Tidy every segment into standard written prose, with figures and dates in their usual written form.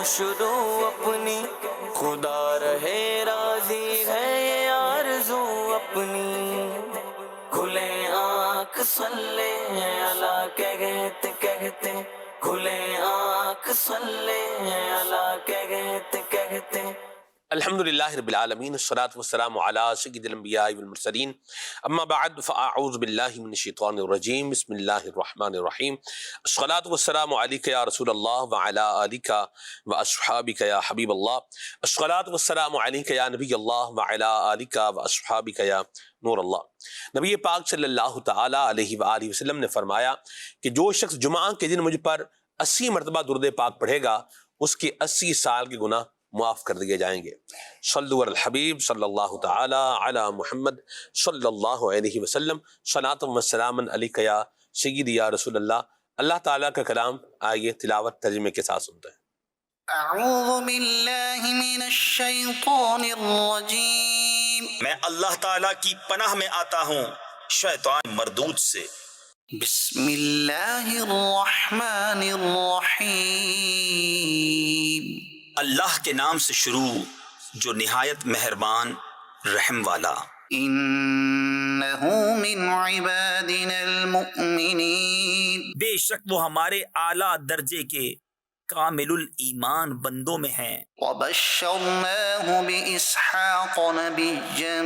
شروع اپنی، خدا رہے راضی ہے یہ آرزو اپنی، کھلے آنکھ صلی اللہ کہتے کہتے، کھلے آنکھ صلی اللہ کہتے کہتے۔ الحمدللہ رب العالمین، الصلاۃ والسلام علی سید الانبیاء والمرسلین، اما بعد فاعوذ باللہ من الشیطان الرجیم، بسم اللہ الرحمن الرحیم۔ الصلاۃ والسلام علیک یا رسول اللہ وعلی آلک واصحابک یا حبیب اللہ، الصلاۃ والسلام علیک یا نبی اللہ وعلی آلک واصحابک یا نور اللہ۔ نبی پاک صلی اللہ تعالی علیہ وآلہ وسلم نے فرمایا کہ جو شخص جمعہ کے دن مجھ پر 80 مرتبہ درود پاک پڑھے گا، اس کے 80 سال کے گناہ معاف کر دیے جائیں گے۔ صلو علی الحبیب صلی اللہ تعالی علی محمد صلی اللہ علیہ وسلم، صلاۃ و سلام علیک یا سیدی یا رسول اللہ۔ اللہ تعالیٰ کا کلام، آئیے تلاوت ترجمے کے ساتھ سنتے ہیں۔ اعوذ باللہ من الشیطان الرجیم، میں اللہ تعالیٰ کی پناہ میں آتا ہوں شیطان مردود سے۔ بسم اللہ الرحمن الرحیم، اللہ کے نام سے شروع جو نہایت مہربان رحم والا۔ انہ من عبادنا المؤمنین، بے شک وہ ہمارے اعلیٰ درجے کے کامل الایمان بندوں میں ہیں۔ وبشرناہ باسحاق نبیا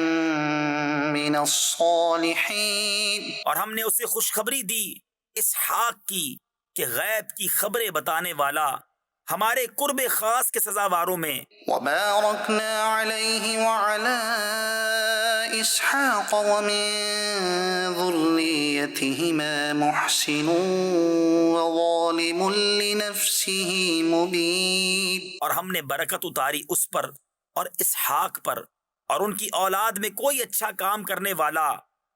من الصالحین، اور ہم نے اسے خوشخبری دی اسحاق کی کہ غیب کی خبریں بتانے والا ہمارے قرب خاص کے سزاواروں میں۔ وبارکنا علیہ وعلی اسحاق ومن ذریتہما محسن وظالم لنفسہ مبین، اور ہم نے برکت اتاری اس پر اور اسحاق پر، اور ان کی اولاد میں کوئی اچھا کام کرنے والا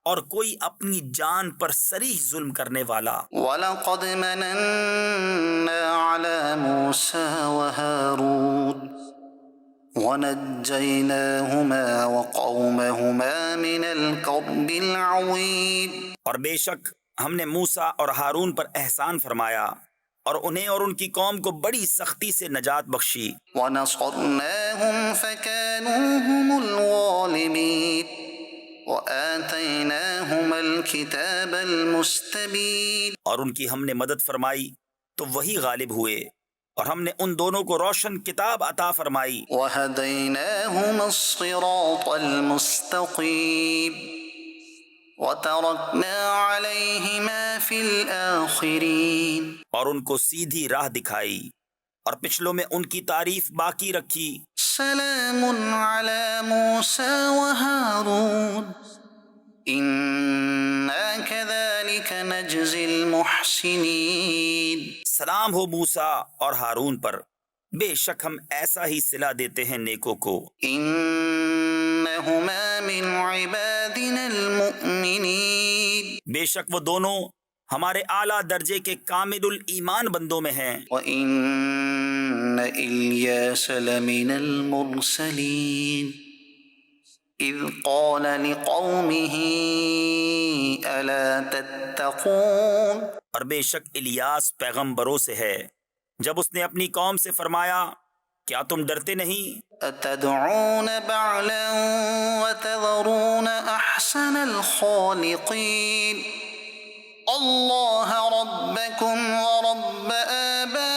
اور کوئی اپنی جان پر صریح ظلم کرنے والا۔ وَلَقَدْ مَنَنَّا عَلَى مُوسَى وَهَارُونَ وَنَجَّيْنَاهُمَا وَقَوْمَهُمَا مِنَ الْكَرْبِ الْعَظِيمِ، اور بے شک ہم نے موسیٰ اور ہارون پر احسان فرمایا اور انہیں اور ان کی قوم کو بڑی سختی سے نجات بخشی۔ وَنَصَرْنَاهُمْ فَكَانُوا هُمُ الْغَالِبِينَ، وَآتَيْنَاهُمَا الْكِتَابَ الْمُسْتَبِينَ، اور ان کی ہم نے مدد فرمائی تو وہی غالب ہوئے، اور ہم نے ان دونوں کو روشن کتاب عطا فرمائی۔ وَهَدَيْنَاهُمَا الصِّرَاطَ الْمُسْتَقِيمَ، وَتَرَكْنَا عَلَيْهِمَا فِي الْآخِرِينَ، اور ان کو سیدھی راہ دکھائی اور پچھلوں میں ان کی تعریف باقی رکھی۔ سلام علی موسیٰ وہارون انا کذالک نجزی المحسنین، سلام ہو موسیٰ اور ہارون پر، بے شک ہم ایسا ہی صلہ دیتے ہیں نیکوں کو۔ انہما من عبادنا المؤمنین، بے شک وہ دونوں ہمارے اعلیٰ درجے کے کامل الایمان بندوں میں ہیں۔ وَإِنَّ إِلْيَاسَ لَمِنَ الْمُرْسَلِينَ إِذْ قَالَ لِقَوْمِهِ أَلَا تَتَّقُونَ، اور بے شک الیاس پیغمبروں سے ہے جب اس نے اپنی قوم سے فرمایا کیا تم ڈرتے نہیں؟ أَتَدْعُونَ بَعْلًا وَتَذَرُونَ أَحْسَنَ الْخَالِقِينَ اللہ ربکم ورب آبائکم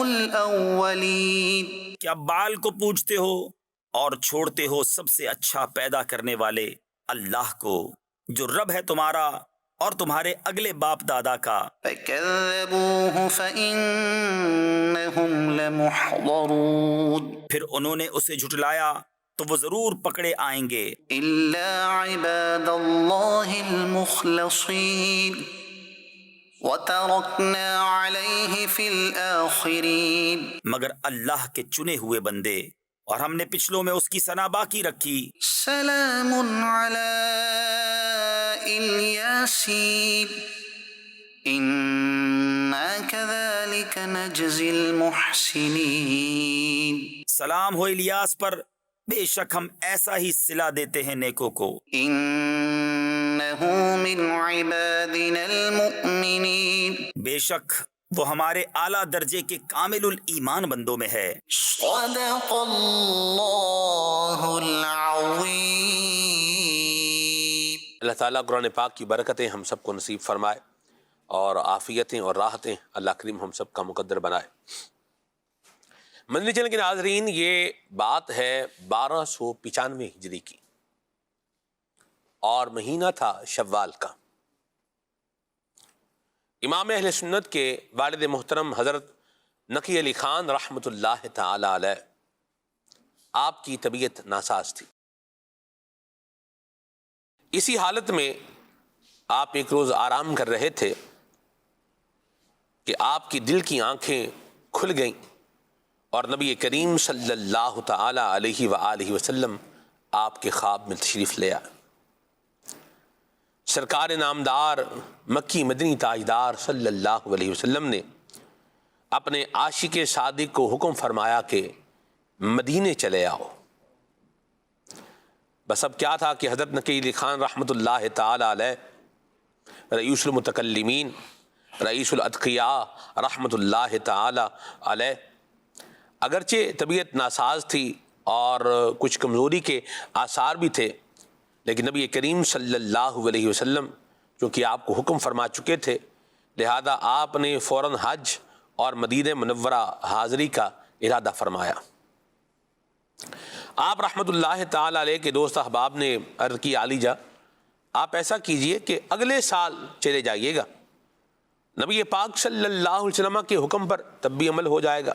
الاولین، کیا بال کو پوجتے ہو اور چھوڑتے ہو سب سے اچھا پیدا کرنے والے اللہ کو جو رب ہے تمہارا اور تمہارے اگلے باپ دادا کا۔ فکذبوہ فإنہم لمحضرون، پھر انہوں نے اسے جھٹلایا تو وہ ضرور پکڑے آئیں گے، الا عباد اللہ المخلصین وترکنا علیہ فی الآخرین، مگر اللہ کے چنے ہوئے بندے، اور ہم نے پچھلوں میں اس کی ثنا باقی رکھی۔ سلام علی الیاسین انا کذالک نجزی المحسنین، سلام ہو الیاس پر، بے شک ہم ایسا ہی صلہ دیتے ہیں نیکوں کو۔ انہ من عبادنا المؤمنین، بے شک وہ ہمارے اعلیٰ درجے کے کامل الایمان بندوں میں ہے۔ صدق اللہ العظیم۔ اللہ تعالیٰ قرآن پاک کی برکتیں ہم سب کو نصیب فرمائے اور عافیتیں اور راحتیں اللہ کریم ہم سب کا مقدر بنائے۔ مدنی چینل کے ناظرین، یہ بات ہے 1295 ہجری کی اور مہینہ تھا شوال کا۔ امام اہل سنت کے والد محترم حضرت نقی علی خان رحمۃ اللہ تعالی علیہ، آپ کی طبیعت ناساز تھی۔ اسی حالت میں آپ ایک روز آرام کر رہے تھے کہ آپ کی دل کی آنکھیں کھل گئیں اور نبی کریم صلی اللہ تعالی علیہ وآلہ وسلم آپ کے خواب میں تشریف لے آئے۔ سرکار نامدار مکی مدنی تاجدار صلی اللہ علیہ وسلم نے اپنے عاشق صادق کو حکم فرمایا کہ مدینے چلے آؤ۔ بس اب کیا تھا کہ حضرت نقی علی خان رحمۃ اللہ تعالی علیہ، رئیس المتکلمین، رئیس الاتقیاء رحمۃ اللہ تعالی علیہ، اگرچہ طبیعت ناساز تھی اور کچھ کمزوری کے آثار بھی تھے، لیکن نبی کریم صلی اللہ علیہ وسلم چونکہ آپ کو حکم فرما چکے تھے، لہذا آپ نے فوراً حج اور مدینہ منورہ حاضری کا ارادہ فرمایا۔ آپ رحمۃ اللہ تعالی علیہ کے دوست احباب نے عرض کی، علی جا آپ ایسا کیجئے کہ اگلے سال چلے جائیے گا، نبی پاک صلی اللہ علیہ وسلم کے حکم پر تب بھی عمل ہو جائے گا۔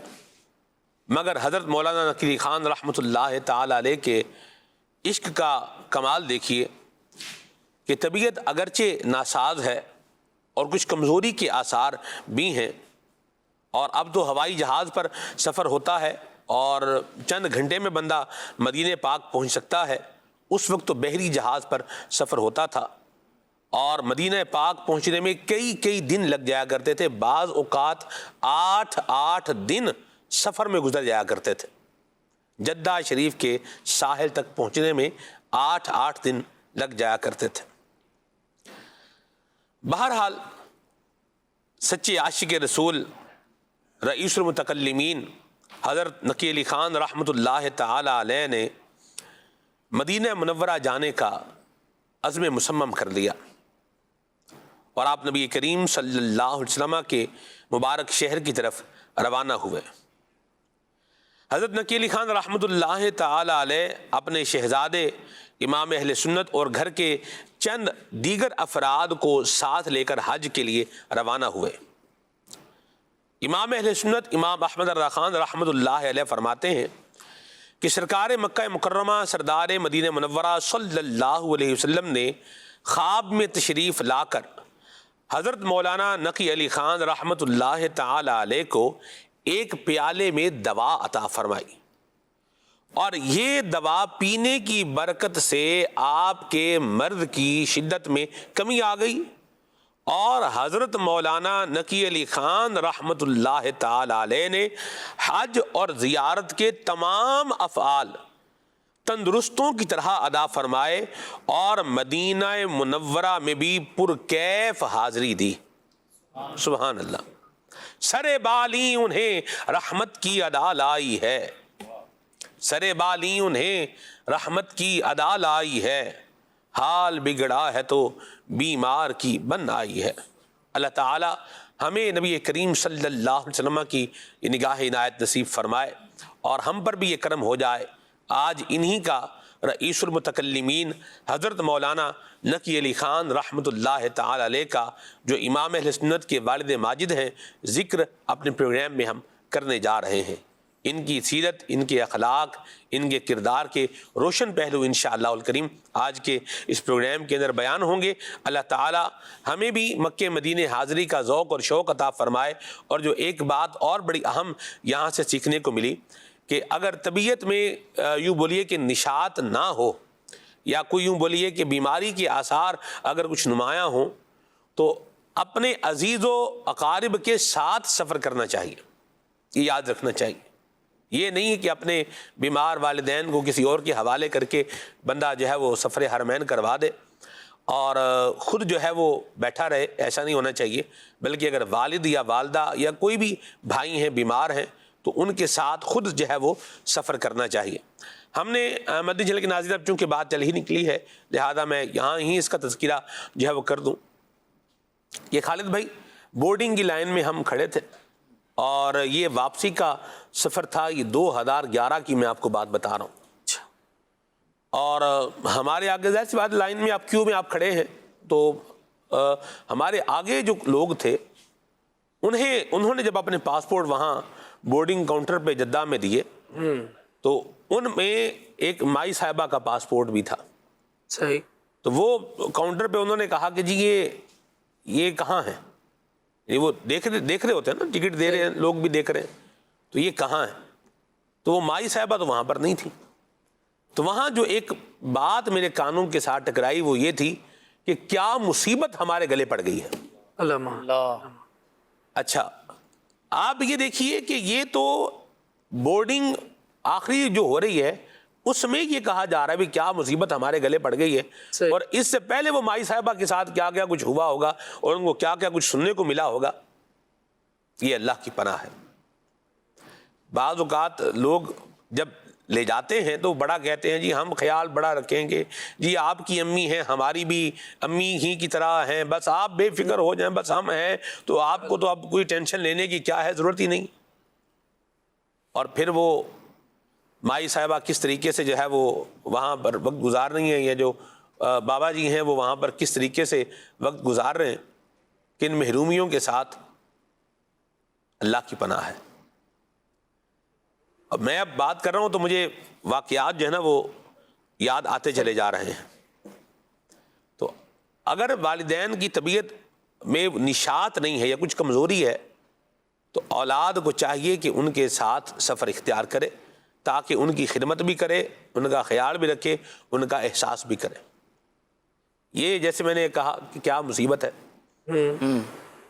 مگر حضرت مولانا نقی علی خان رحمۃ اللہ تعالی علیہ کے عشق کا کمال دیکھیے کہ طبیعت اگرچہ ناساز ہے اور کچھ کمزوری کے آثار بھی ہیں، اور اب تو ہوائی جہاز پر سفر ہوتا ہے اور چند گھنٹے میں بندہ مدینہ پاک پہنچ سکتا ہے، اس وقت تو بحری جہاز پر سفر ہوتا تھا اور مدینہ پاک پہنچنے میں کئی دن لگ جایا کرتے تھے، بعض اوقات 8 دن سفر میں گزر جایا کرتے تھے۔ جدہ شریف کے ساحل تک پہنچنے میں 8 دن لگ جایا کرتے تھے۔ بہرحال سچے عاشق رسول رئیس المتکلمین حضرت نقی علی خان رحمۃ اللہ تعالی علیہ نے مدینہ منورہ جانے کا عزم مصمم کر لیا اور آپ نبی کریم صلی اللہ علیہ وسلم کے مبارک شہر کی طرف روانہ ہوئے۔ حضرت نقی علی خان رحمۃ اللہ تعالی علیہ اپنے شہزادے امام اہل سنت اور گھر کے چند دیگر افراد کو ساتھ لے کر حج کے لیے روانہ ہوئے۔ امام اہل سنت امام احمد رضا خان رحمۃ اللہ علیہ فرماتے ہیں کہ سرکار مکہ مکرمہ سردار مدینہ منورہ صلی اللہ علیہ وسلم نے خواب میں تشریف لا کر حضرت مولانا نقی علی خان رحمۃ اللہ تعالی علیہ کو ایک پیالے میں دوا عطا فرمائی، اور یہ دوا پینے کی برکت سے آپ کے مرض کی شدت میں کمی آ گئی، اور حضرت مولانا نقی علی خان رحمۃ اللہ تعالی علیہ نے حج اور زیارت کے تمام افعال تندرستوں کی طرح ادا فرمائے اور مدینہ منورہ میں بھی پرکیف حاضری دی۔ سبحان اللہ۔ سر بالی انہیں رحمت کی ادا لائی ہے، سر بالی انہیں رحمت کی ادا لائی ہے، حال بگڑا ہے تو بیمار کی بن آئی ہے۔ اللہ تعالی ہمیں نبی کریم صلی اللہ علیہ وسلم کی یہ نگاہ عنایت نصیب فرمائے اور ہم پر بھی یہ کرم ہو جائے۔ آج انہی کا رئیس المتکلمین حضرت مولانا نقی علی خان رحمۃ اللہ تعالی علیہ کا جو امام اہل سنت کے والد ماجد ہیں ذکر اپنے پروگرام میں ہم کرنے جا رہے ہیں۔ ان کی سیرت، ان کے اخلاق، ان کے کردار کے روشن پہلو انشاءاللہ الکریم آج کے اس پروگرام کے اندر بیان ہوں گے۔ اللہ تعالی ہمیں بھی مکہ مدینہ حاضری کا ذوق اور شوق عطا فرمائے۔ اور جو ایک بات اور بڑی اہم یہاں سے سیکھنے کو ملی کہ اگر طبیعت میں یوں بولیے کہ نشاط نہ ہو یا کوئی یوں بولیے کہ بیماری کے آثار اگر کچھ نمایاں ہوں تو اپنے عزیز و اقارب کے ساتھ سفر کرنا چاہیے، یہ یاد رکھنا چاہیے۔ یہ نہیں کہ اپنے بیمار والدین کو کسی اور کے حوالے کر کے بندہ جو ہے وہ سفر حرمین کروا دے۔ اور خود جو ہے وہ بیٹھا رہے، ایسا نہیں ہونا چاہیے، بلکہ اگر والد یا والدہ یا کوئی بھی بھائی ہیں بیمار ہیں تو ان کے ساتھ خود جو ہے وہ سفر کرنا چاہیے۔ ہم نے مدنی چینل کے ناظرین، اب چونکہ بات چل ہی نکلی ہے لہذا میں یہاں ہی اس کا تذکرہ جو ہے وہ کر دوں۔ یہ خالد بھائی بورڈنگ کی لائن میں ہم کھڑے تھے اور یہ واپسی کا سفر تھا، یہ 2011 کی میں آپ کو بات بتا رہا ہوں، اور ہمارے آگے ظاہر سی بات لائن میں آپ کیوں میں آپ کھڑے ہیں تو ہمارے آگے جو لوگ تھے انہوں نے جب اپنے پاسپورٹ وہاں بورڈنگ کاؤنٹر پہ جدہ میں دیے تو ان میں ایک مائی صاحبہ کا پاسپورٹ بھی تھا۔ صحیح۔ تو وہ کاؤنٹر پہ انہوں نے کہا کہ جی یہ کہاں ہے؟ یہ وہ دیکھ رہے ہوتے ہیں نا، ٹکٹ دے رہے ہیں لوگ بھی دیکھ رہے ہیں، تو یہ کہاں ہے؟ تو وہ مائی صاحبہ تو وہاں پر نہیں تھی۔ تو وہاں جو ایک بات میرے کانوں کے ساتھ ٹکرائی وہ یہ تھی کہ کیا مصیبت ہمارے گلے پڑ گئی ہے۔ اللہ اچھا آپ یہ دیکھیے کہ یہ تو بورڈنگ آخری جو ہو رہی ہے اس میں یہ کہا جا رہا ہے بھی کیا مصیبت ہمارے گلے پڑ گئی ہے، صحیح۔ اور اس سے پہلے وہ مائی صاحبہ کے ساتھ کیا کیا کچھ ہوا ہوگا اور ان کو کیا کیا کچھ سننے کو ملا ہوگا، یہ اللہ کی پناہ ہے۔ بعض اوقات لوگ جب لے جاتے ہیں تو بڑا کہتے ہیں جی ہم خیال بڑا رکھیں گے، جی آپ کی امی ہیں ہماری بھی امی ہی کی طرح ہیں، بس آپ بے فکر ہو جائیں، بس ہم ہیں تو آپ کو تو اب کوئی ٹینشن لینے کی کیا ہے، ضرورت ہی نہیں۔ اور پھر وہ مائی صاحبہ کس طریقے سے جو ہے وہ وہاں پر وقت گزار رہی ہیں، یا جو بابا جی ہیں وہ وہاں پر کس طریقے سے وقت گزار رہے ہیں، کن محرومیوں کے ساتھ، اللہ کی پناہ ہے۔ اب میں اب بات کر رہا ہوں تو مجھے واقعات جو ہے نا وہ یاد آتے چلے جا رہے ہیں۔ تو اگر والدین کی طبیعت میں نشاط نہیں ہے یا کچھ کمزوری ہے تو اولاد کو چاہیے کہ ان کے ساتھ سفر اختیار کرے تاکہ ان کی خدمت بھی کرے، ان کا خیال بھی رکھے، ان کا احساس بھی کرے۔ یہ جیسے میں نے کہا کہ کیا مصیبت ہے۔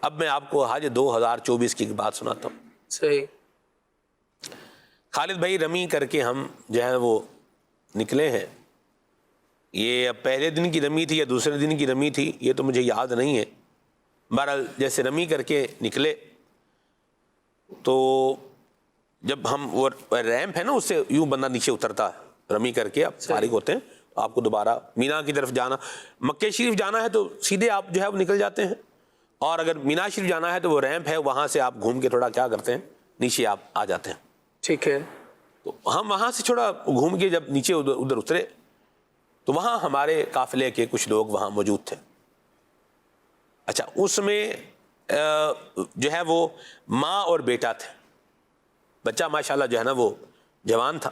اب میں آپ کو حج 2024 کی بات سناتا ہوں۔ صحیح۔ خالد بھائی رمی کر کے ہم جو ہے وہ نکلے ہیں، یہ پہلے دن کی رمی تھی یا دوسرے دن کی رمی تھی یہ تو مجھے یاد نہیں ہے، بہرحال جیسے رمی کر کے نکلے تو جب ہم وہ ریمپ ہے نا اس سے یوں بندہ نیچے اترتا ہے رمی کر کے، آپ فارغ ہوتے ہیں آپ کو دوبارہ مینا کی طرف جانا، مکہ شریف جانا ہے تو سیدھے آپ جو ہے وہ نکل جاتے ہیں، اور اگر مینا شریف جانا ہے تو وہ ریمپ ہے وہاں سے آپ گھوم کے تھوڑا کیا کرتے ہیں نیچے آپ آ جاتے ہیں۔ ٹھیک ہے۔ تو ہم وہاں سے تھوڑا گھوم کے جب نیچے ادھر اترے تو وہاں ہمارے قافلے کے کچھ لوگ وہاں موجود تھے۔ اچھا اس میں جو ہے وہ ماں اور بیٹا تھے، بچہ ماشاءاللہ جو ہے نا وہ جوان تھا،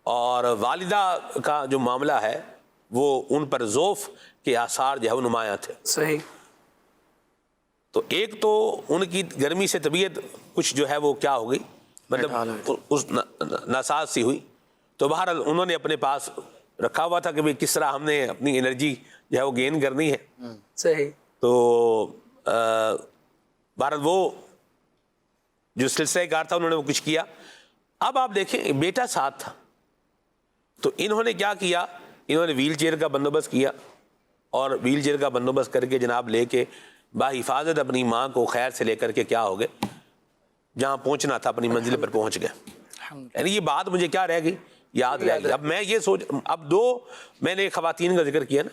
اور والدہ کا جو معاملہ ہے وہ ان پر ذوف کے آثار جو ہے وہ نمایاں تھے۔ صحیح۔ تو ایک تو ان کی گرمی سے طبیعت کچھ جو ہے وہ کیا ہو گئی، مطلب اس ناساز سی ہوئی، تو بہرحال انہوں نے اپنے پاس رکھا ہوا تھا کہ بھئی کس طرح ہم نے اپنی انرجی جو ہے وہ گین کرنی ہے۔ صحیح۔ تو بہرحال وہ جو سلسلہ کار تھا انہوں نے وہ کچھ کیا۔ اب آپ دیکھیں بیٹا ساتھ تھا تو انہوں نے کیا کیا، انہوں نے ویل چیئر کا بندوبست کیا، اور ویل چیئر کا بندوبست کر کے جناب لے کے بحفاظت اپنی ماں کو خیر سے لے کر کے کیا ہو گئے، جہاں پہنچنا تھا اپنی منزل پر پہنچ گئے۔ یعنی یہ بات مجھے کیا رہ گئی، یاد رہ گئی۔ اب میں یہ سوچ، اب دو میں نے خواتین کا ذکر کیا نا،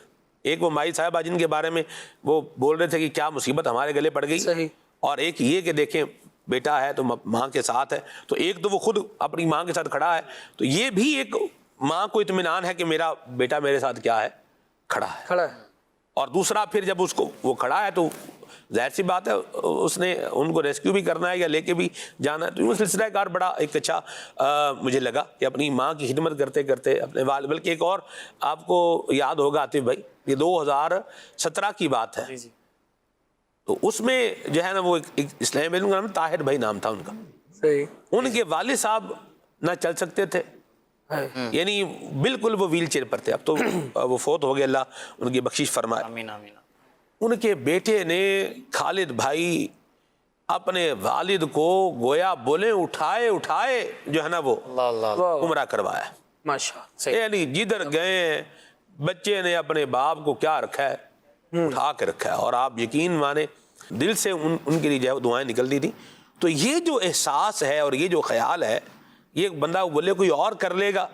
ایک وہ مائی صاحبہ جن کے بارے میں وہ بول رہے تھے کہ کیا مصیبت ہمارے گلے پڑ گئی، صحیح، اور ایک یہ کہ دیکھیں بیٹا ہے تو ماں کے ساتھ ہے، تو ایک تو وہ خود اپنی ماں کے ساتھ کھڑا ہے، تو یہ بھی ایک ماں کو اطمینان ہے کہ میرا بیٹا میرے ساتھ کیا ہے، کھڑا ہے۔ کھڑا ہے۔ اور دوسرا پھر جب اس کو وہ کھڑا ہے تو ظاہر سی بات ہے اس نے ان کو ریسکیو بھی کرنا ہے یا لے کے بھی جانا ہے، تو یہ سلسلہ کار بڑا ایک اچھا مجھے لگا کہ اپنی ماں کی خدمت کرتے کرتے اپنے والد، بلکہ ایک اور آپ کو یاد ہوگا عاطف بھائی، یہ 2017 کی بات ہے، تو اس میں جو ہے نا وہ ایک اسلام علم کا نام طاہر بھائی نام تھا ان کا، صحیح، ان کے والد صاحب نہ چل سکتے تھے، یعنی بالکل وہ ویل چیئر پر تھے، اب تو وہ فوت ہو گئے، اللہ ان کی بخشش فرمائے۔ آمین آمین۔ ان کے بیٹے نے خالد بھائی اپنے والد کو گویا بولے اٹھائے اٹھائے جو ہے نا وہ اللہ اللہ۔ عمرہ کروایا، ماشاء اللہ۔ یعنی جدھر گئے بچے نے اپنے باپ کو کیا رکھا ہے؟ اٹھا کے رکھا ہے، اور آپ یقین مانے دل سے ان کے لیے جو ہے دعائیں نکلتی تھیں. تو یہ جو احساس ہے اور یہ جو خیال ہے، یہ بندہ بولے کوئی اور کر لے گا،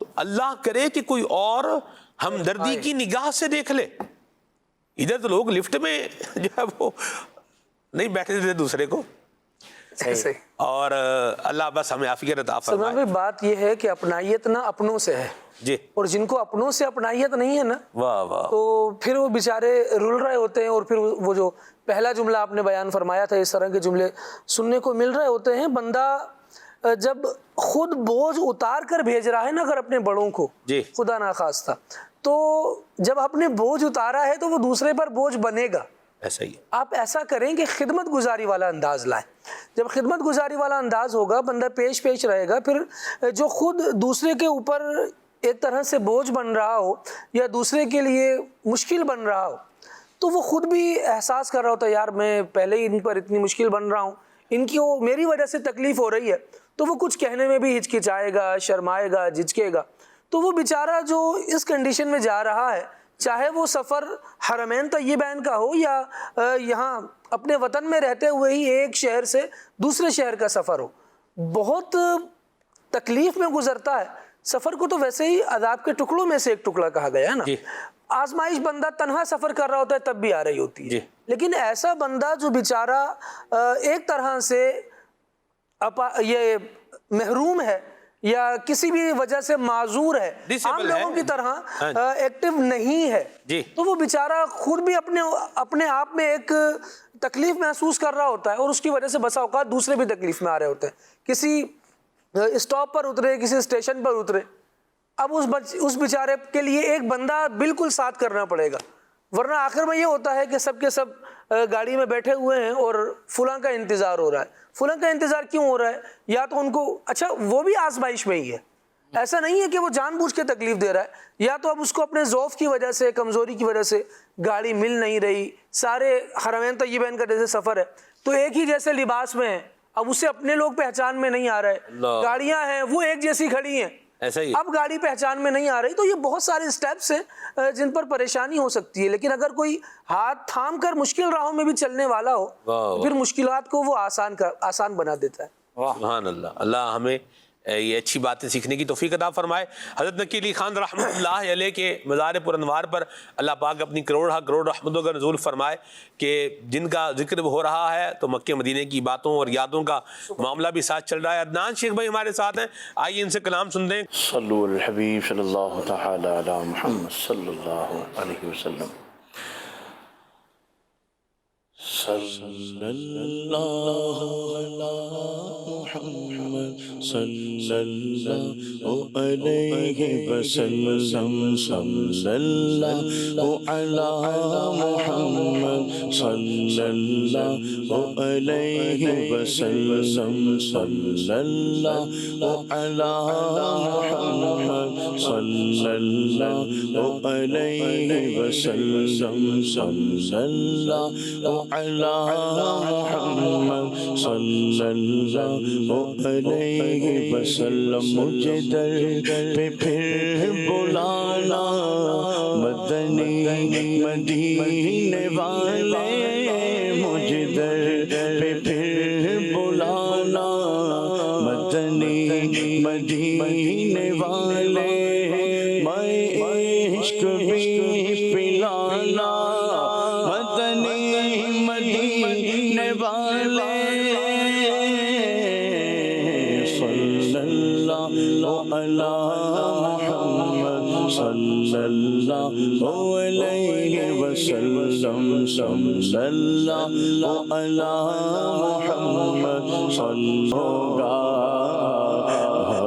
تو اللہ کرے کہ کوئی اور ہمدردی کی نگاہ سے دیکھ لے. ادھر تو لوگ لفٹ میں جو ہے وہ نہیں بیٹھے تھے دوسرے کو، صحیح. اور اللہ بس ہمیں عافیت عطا سلمان فرمائے. بھائی بات یہ ہے کہ اپنائیت نہ اپنوں سے ہے، جی اور جن کو اپنوں سے اپنائیت نہیں ہے نا، واہ واہ، تو پھر وہ بیچارے رول رہے ہوتے ہیں. اور پھر وہ جو پہلا جملہ آپ نے بیان فرمایا تھا، اس طرح کے جملے سننے کو مل رہے ہوتے ہیں. بندہ جب خود بوجھ اتار کر بھیج رہا ہے نا اگر اپنے بڑوں کو، جی خدا ناخواستہ، تو جب آپ نے بوجھ اتارا ہے تو وہ دوسرے پر بوجھ بنے گا. ایسا ہی ہے. آپ ایسا کریں کہ خدمت گزاری والا انداز لائیں. جب خدمت گزاری والا انداز ہوگا، بندہ پیش رہے گا، پھر جو خود دوسرے کے اوپر ایک طرح سے بوجھ بن رہا ہو یا دوسرے کے لیے مشکل بن رہا ہو، تو وہ خود بھی احساس کر رہا ہوتا ہے یار میں پہلے ہی ان پر اتنی مشکل بن رہا ہوں، ان کی وہ میری وجہ سے تکلیف ہو رہی ہے، تو وہ کچھ کہنے میں بھی ہچکچائے گا، شرمائے گا، جھجکے گا. تو وہ بیچارہ جو اس کنڈیشن میں جا رہا ہے، چاہے وہ سفر حرمین طیبین کا ہو یا یہاں اپنے وطن میں رہتے ہوئے ہی ایک شہر سے دوسرے شہر کا سفر ہو، بہت تکلیف میں گزرتا ہے. سفر کو تو ویسے ہی عذاب کے ٹکڑوں میں سے ایک ٹکڑا کہا گیا ہے نا. آزمائش بندہ تنہا سفر کر رہا ہوتا ہے تب بھی آ رہی ہوتی ہے، لیکن ایسا بندہ جو بیچارہ ایک طرح سے یہ محروم ہے یا کسی بھی وجہ سے معذور ہے، عام لوگوں کی طرح ایکٹیو نہیں ہے، تو وہ بیچارہ خود بھی اپنے آپ میں ایک تکلیف محسوس کر رہا ہوتا ہے، اور اس کی وجہ سے بسا اوقات دوسرے بھی تکلیف میں آ رہے ہوتے ہیں. کسی اسٹاپ پر اترے، کسی اسٹیشن پر اترے، اب اس بیچارے کے لیے ایک بندہ بالکل ساتھ کرنا پڑے گا، ورنہ آخر میں یہ ہوتا ہے کہ سب کے سب گاڑی میں بیٹھے ہوئے ہیں اور فلاں کا انتظار ہو رہا ہے. فلاں کا انتظار کیوں ہو رہا ہے؟ یا تو ان کو اچھا وہ بھی آزمائش میں ہی ہے، ایسا نہیں ہے کہ وہ جان بوجھ کے تکلیف دے رہا ہے، یا تو اب اس کو اپنے ضعف کی وجہ سے، کمزوری کی وجہ سے گاڑی مل نہیں رہی. سارے حرمین طیبین کا جیسے سفر ہے تو ایک ہی جیسے لباس میں ہیں، اب اسے اپنے لوگ پہچان میں نہیں آ رہے، گاڑیاں ہیں وہ ایک جیسی کھڑی ہیں، اب گاڑی پہچان میں نہیں آ رہی. تو یہ بہت سارے سٹیپس ہیں جن پر پریشانی ہو سکتی ہے، لیکن اگر کوئی ہاتھ تھام کر مشکل راہوں میں بھی چلنے والا ہو تو پھر مشکلات کو وہ آسان بنا دیتا ہے. سبحان اللہ. اللہ ہمیں یہ اچھی باتیں سیکھنے کی توفیق عطا فرمائے. حضرت نقی علی خان رحمۃ اللہ علیہ کے مزار پر انوار پر اللہ پاک اپنی کروڑ رحمتوں کا نزول فرمائے کہ جن کا ذکر ہو رہا ہے تو مکہ مدینے کی باتوں اور یادوں کا معاملہ بھی ساتھ چل رہا ہے. عدنان شیخ بھائی ہمارے ساتھ ہیں، آئیے ان سے کلام سن دیں. صلو علی الحبیب صلی اللہ تعالی علی محمد صلی اللہ علیہ وسلم. صلی اللہ علی محمد صلی اللہ علیہ وسلم. صلی اللہ علی محمد صلی اللہ علیہ وسلم. صلی اللہ علی محمد صلی اللہ علیہ وسلم. صلی اللہ علی محمد صلی اللہ علیہ وسلم. مجھے در پہ پھر بلانا مدنی مدینے والے، مجھے در پہ پھر بلانا مدنی مدینے والے. میں عشق بھی پلانا مدنی مدینے والے. صلی اللہ علی محمد صلی اللہ علیہ وسلم. صلی اللہ علی محمد صلی اللہ.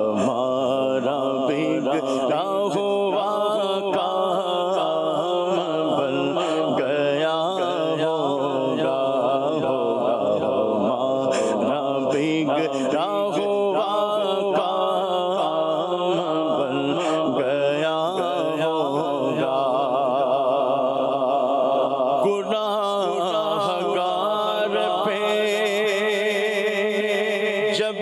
ہمارا بگڑا ہوا کام بن گیا ہوگا، ہمارا بگڑا ہوا کام بن گیا ہوگا. گناہگار پہ جب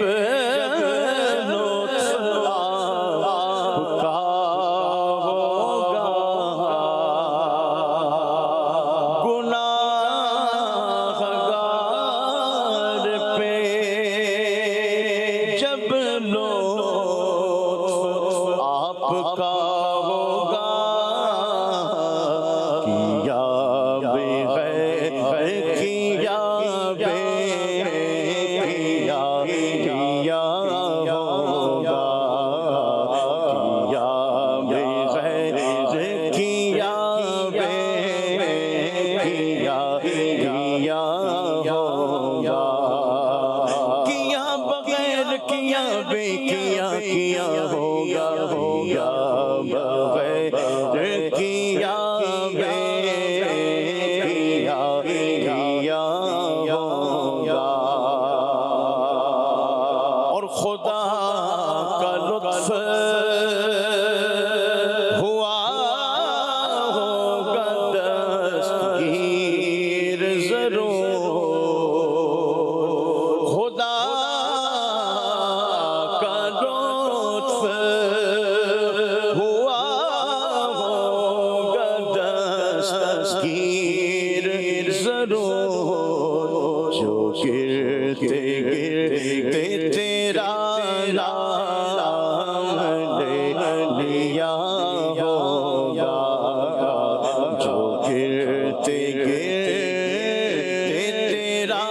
کیا ہوگا، کیا بغیر کیا بے کیا ہوگا، ہوگا بغیر کیا بے کیا ہوگا۔ اور خدا کا لطف ہوا ہوگا دستگیر ضرور، خدا کا لطف ہوا ہوگا دستگیر ضرور، جو گرتے گرتے تیرا نام لے لیا ہوگا، جو گرتے گرتے تیرا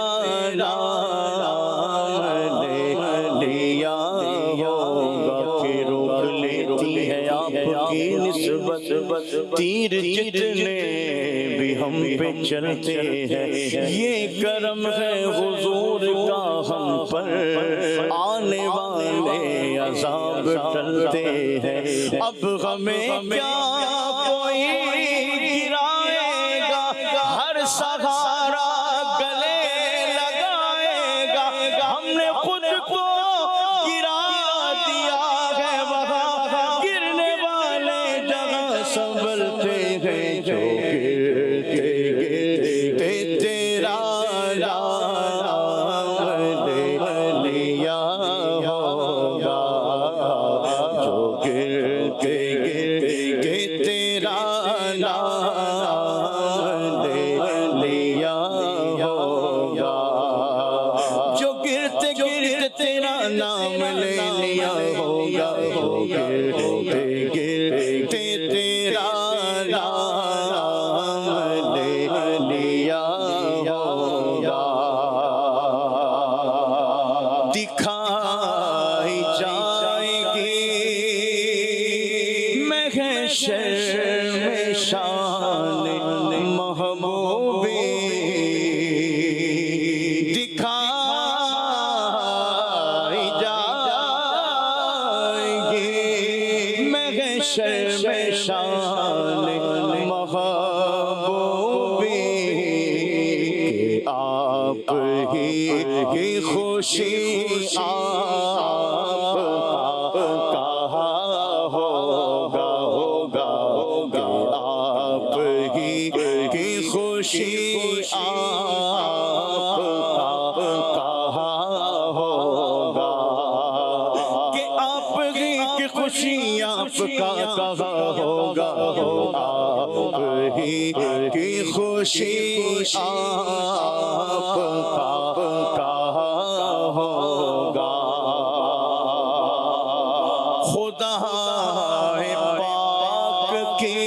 نام لے لیا ہوگا، کہ روک لیتی ہے آپ کی نسبت تیر جتنے بھی ہم پہ چلتے ہیں، یہ کرم ہے حضور کا ہم پر، آنے والے عذاب ٹلتے ہیں، اب ہمیں کیا کوئی گرائے گا، ہر سہارا گلے لگائے گا، ہم نے خود کو گرا دیا ہے، وہاں گرنے والے جگہ سنبھلتے ہیں، جو گرتے گرتے تیرا نام لے لیا ہوگا، جو گرتے گرتے تیرا نام لے لیا ہوگا، جو گرتے گرتے تیرا نام لے لیا ہوگا، جو گرتے گرتے تیرا نام لے لیا ہوگا، دکھائی جائے گی محشر میں شان محبوبی، دکھائی جائے گی محشر میں شان محبوبی، کہ آپ ہی کی خوشی آپ کہا ہوگا، ہوگا کہ آپ ہی کی خوشی آپ کہا ہوگا، کہ آپ ہی کی خوشی آپ کا کہا ہوگا، آپ ہی کی خوشی آپ کا کہا ہوگا، خدا پاک کی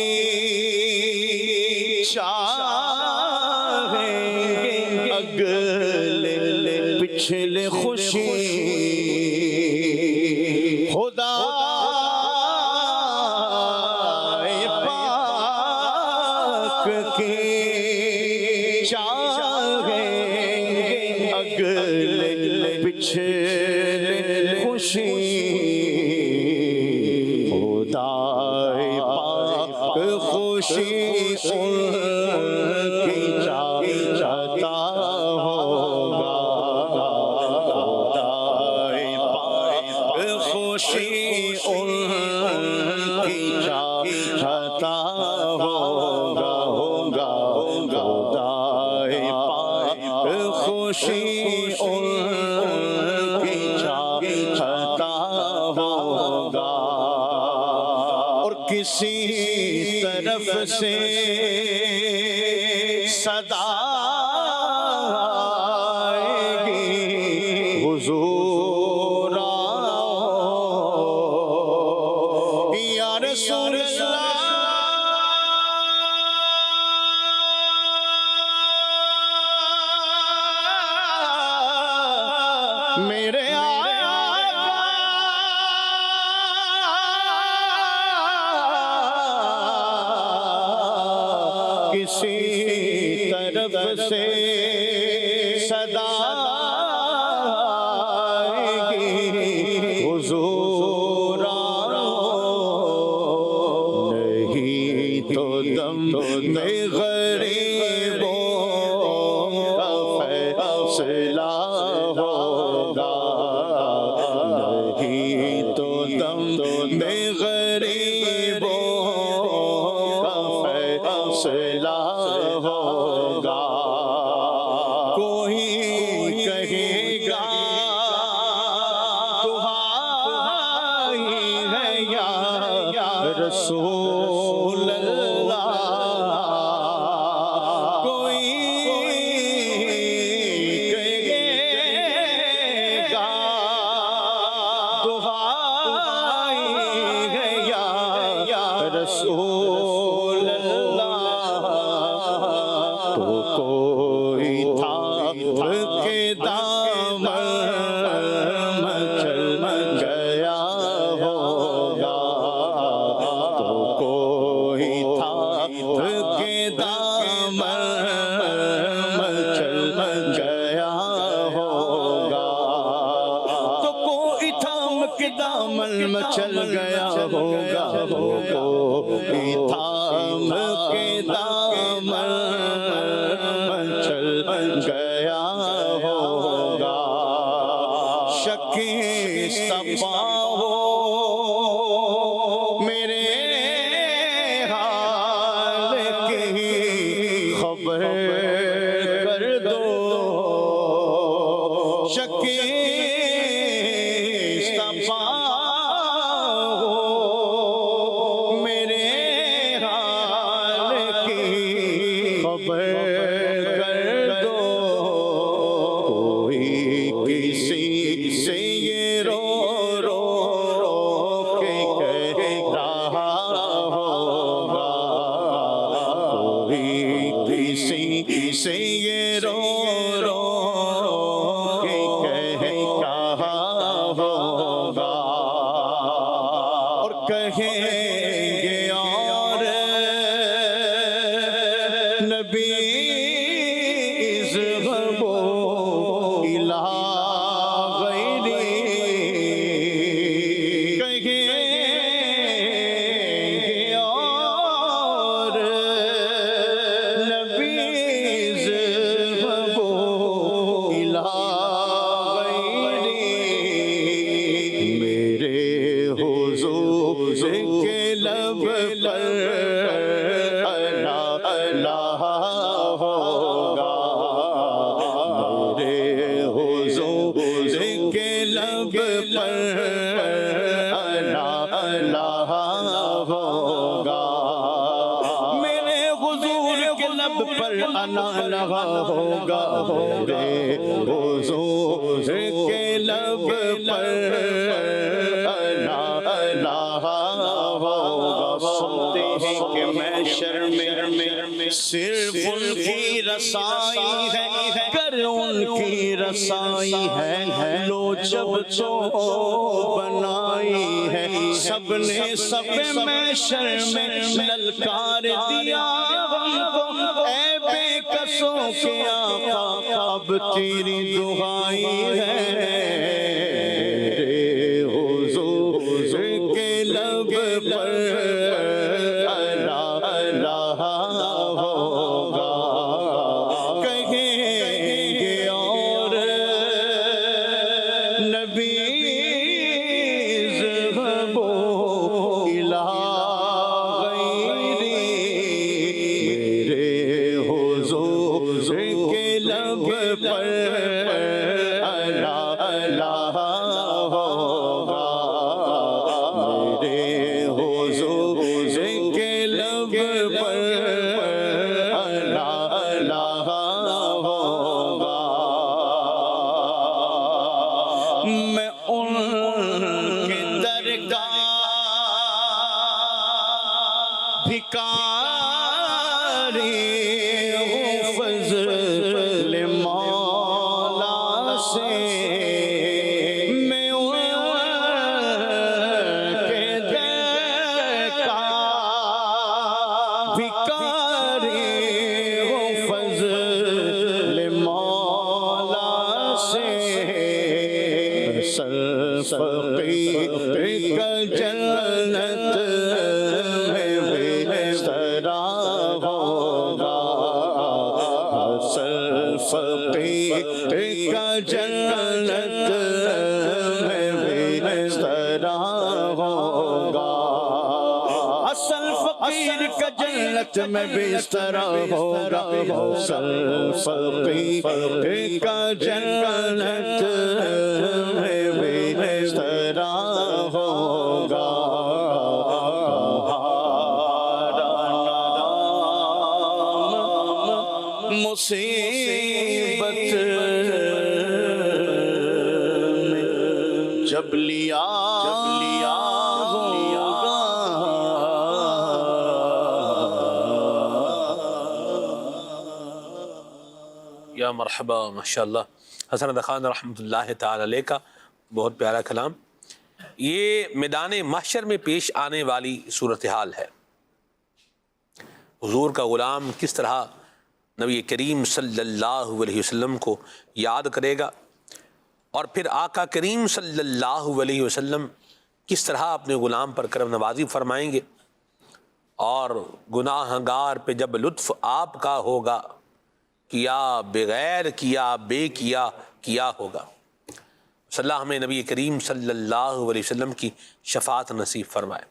چاہیں اگلے پچھلے خوشی، خدا پاک کی چاہیں اگلے پچھلے خوشی، خدا پاک خوشی ان کی چاہتا ہوگا، خدا پاک خوشی ان کی چاہتا ہوگا، ہوگا خدا پاک خوشی ان کی چاہتا ہوگا، اور کسی طرف سے صدا آئے گی، حضور آؤ یا رسول اللہ، میرے سے صدا آئے گی حضور نہیں تو دم میں غریبوں کا فیصلہ ہوگا نہیں تو دم میں غریبوں کا فیصلہ ہوگا کوئی کہے گا دعائی ہے یا رسول اللہ کوئی کہے گا دعائی ہے یا رسول اللہ تو کوئی تھام کے دامن مچل گیا ہوگا تو کوئی تھام کے دامن مچل گیا ہوگا تو کوئی تھام کے دامن مچل گیا ہوگا کوئی تھام کے دامن مچل گیا ہوگا شکی صفا ہو میرے حال کی خبر کر دو شکی صفا ہو میرے حال کی خبر کر دو کوئی کسی سے یہ رو رو کے کہہ رہا ہوگا کوئی کسی سے یہ رو رو کے کہہ رہا ہوگا اور کہیں گے اور نبی اذهبوا إلى غيري کہیں گے اور نبی اذهبوا إلى غيري میرے حضور کے لب پر اللہ ہوگا میرے حضور کے لب پر اللہ ہوگا میرے حضور کے لب پر اللہ ہوگا میرے حضور کے لب پر اللہ ہوگا سنتے ہیں کہ محشر میں صرف ان کی رسائی ہے کر ان کی رسائی ہے لو جب تو بنائی ہے سب نے سب محشر میں للکار دیا ہم کو اے بے کسوں کے آقا اب تیری دعائی ہے میرے حضور کے لب پر اللہ ہوگا کہیں گے اور نبی اذهبوا إلى غيري میرے حضور کے لب پر اللہ ہوگا میرے حضور کے لب پر اللہ ہوگا میں ان کے درگاہ بھکاری ہوں فضل مولا سے فقیر کا جنت میں بستر ہوگا، اصل فقیر کا جنت میں بستر ہوگا، اصل فقیر کا جنت میں بستر ہوگا۔ مصیبت جب لیا ہوگا، یا مرحبا، ماشاءاللہ حسن ادا خان رحمۃ اللہ تعالی علیہ کا بہت پیارا کلام۔ یہ میدان محشر میں پیش آنے والی صورتحال ہے، حضور کا غلام کس طرح نبی کریم صلی اللہ علیہ وسلم کو یاد کرے گا، اور پھر آقا کریم صلی اللہ علیہ وسلم کس طرح اپنے غلام پر کرم نوازی فرمائیں گے، اور گناہ گار پہ جب لطف آپ کا ہوگا، کیا بغیر کیا بے کیا ہوگا۔ صلی اللہ ہمیں نبی کریم صلی اللہ علیہ وسلم کی شفاعت نصیب فرمائے،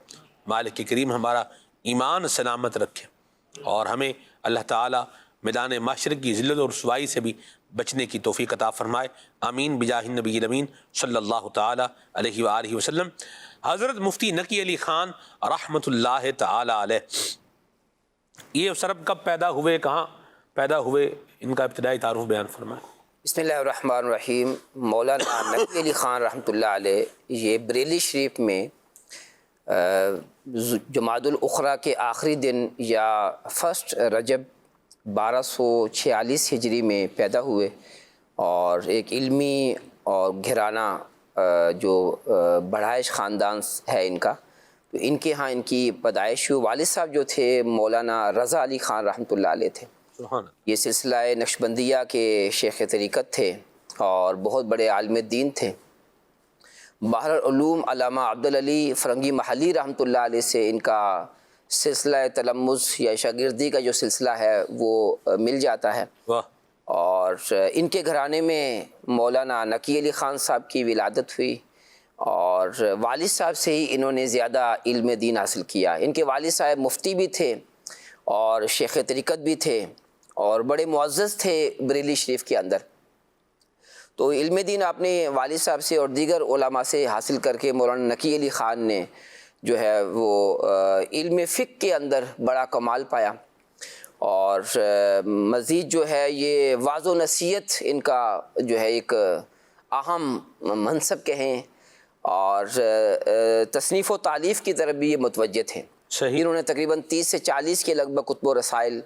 مالک کریم ہمارا ایمان سلامت رکھے، اور ہمیں اللہ تعالیٰ میدان معاشر کی ذلت اور رسوائی سے بھی بچنے کی توفیق عطا فرمائے، آمین بجاہ النبی الامین صلی اللہ تعالیٰ علیہ وآلہ وسلم۔ حضرت مفتی نقی علی خان رحمۃ اللہ تعالیٰ علیہ، یہ سرب کب پیدا ہوئے، کہاں پیدا ہوئے، ان کا ابتدائی تعارف بیان فرمائے۔ بسم اللہ الرحمن الرحیم۔ مولانا نقی علی خان رحمۃ اللہ علیہ یہ بریلی شریف میں جمادی الاخری کے آخری دن یا 1 رجب 1246 ہجری میں پیدا ہوئے، اور ایک علمی اور گھرانہ جو بڑھائش خاندان ہے ان کا، تو ان کے ہاں ان کی پیدائش ہوئی۔ والد صاحب جو تھے مولانا رضا علی خان رحمۃ اللہ علیہ تھے، یہ سلسلہ نقشبندیہ کے شیخ طریقت تھے اور بہت بڑے عالم دین تھے۔ بحر العلوم علامہ عبدالعلی فرنگی محلی رحمۃ اللہ علیہ سے ان کا سلسلہ تلمذ یا شاگردی کا جو سلسلہ ہے وہ مل جاتا ہے، اور ان کے گھرانے میں مولانا نقی علی خان صاحب کی ولادت ہوئی، اور والد صاحب سے ہی انہوں نے زیادہ علم دین حاصل کیا۔ ان کے والد صاحب مفتی بھی تھے اور شیخ طریقت بھی تھے، اور بڑے معزز تھے بریلی شریف کے اندر۔ تو علم دین آپ نے والد صاحب سے اور دیگر علماء سے حاصل کر کے مولانا نقی علی خان نے جو ہے وہ علم فقہ کے اندر بڑا کمال پایا، اور مزید جو ہے یہ واعظ و نصیحت ان کا جو ہے ایک اہم منصب کہیں، اور تصنیف و تالیف کی طرف بھی یہ متوجہ تھے۔ صحیح۔ انہوں نے تقریباً 30 سے 40 کے لگ بھگ کتب و رسائل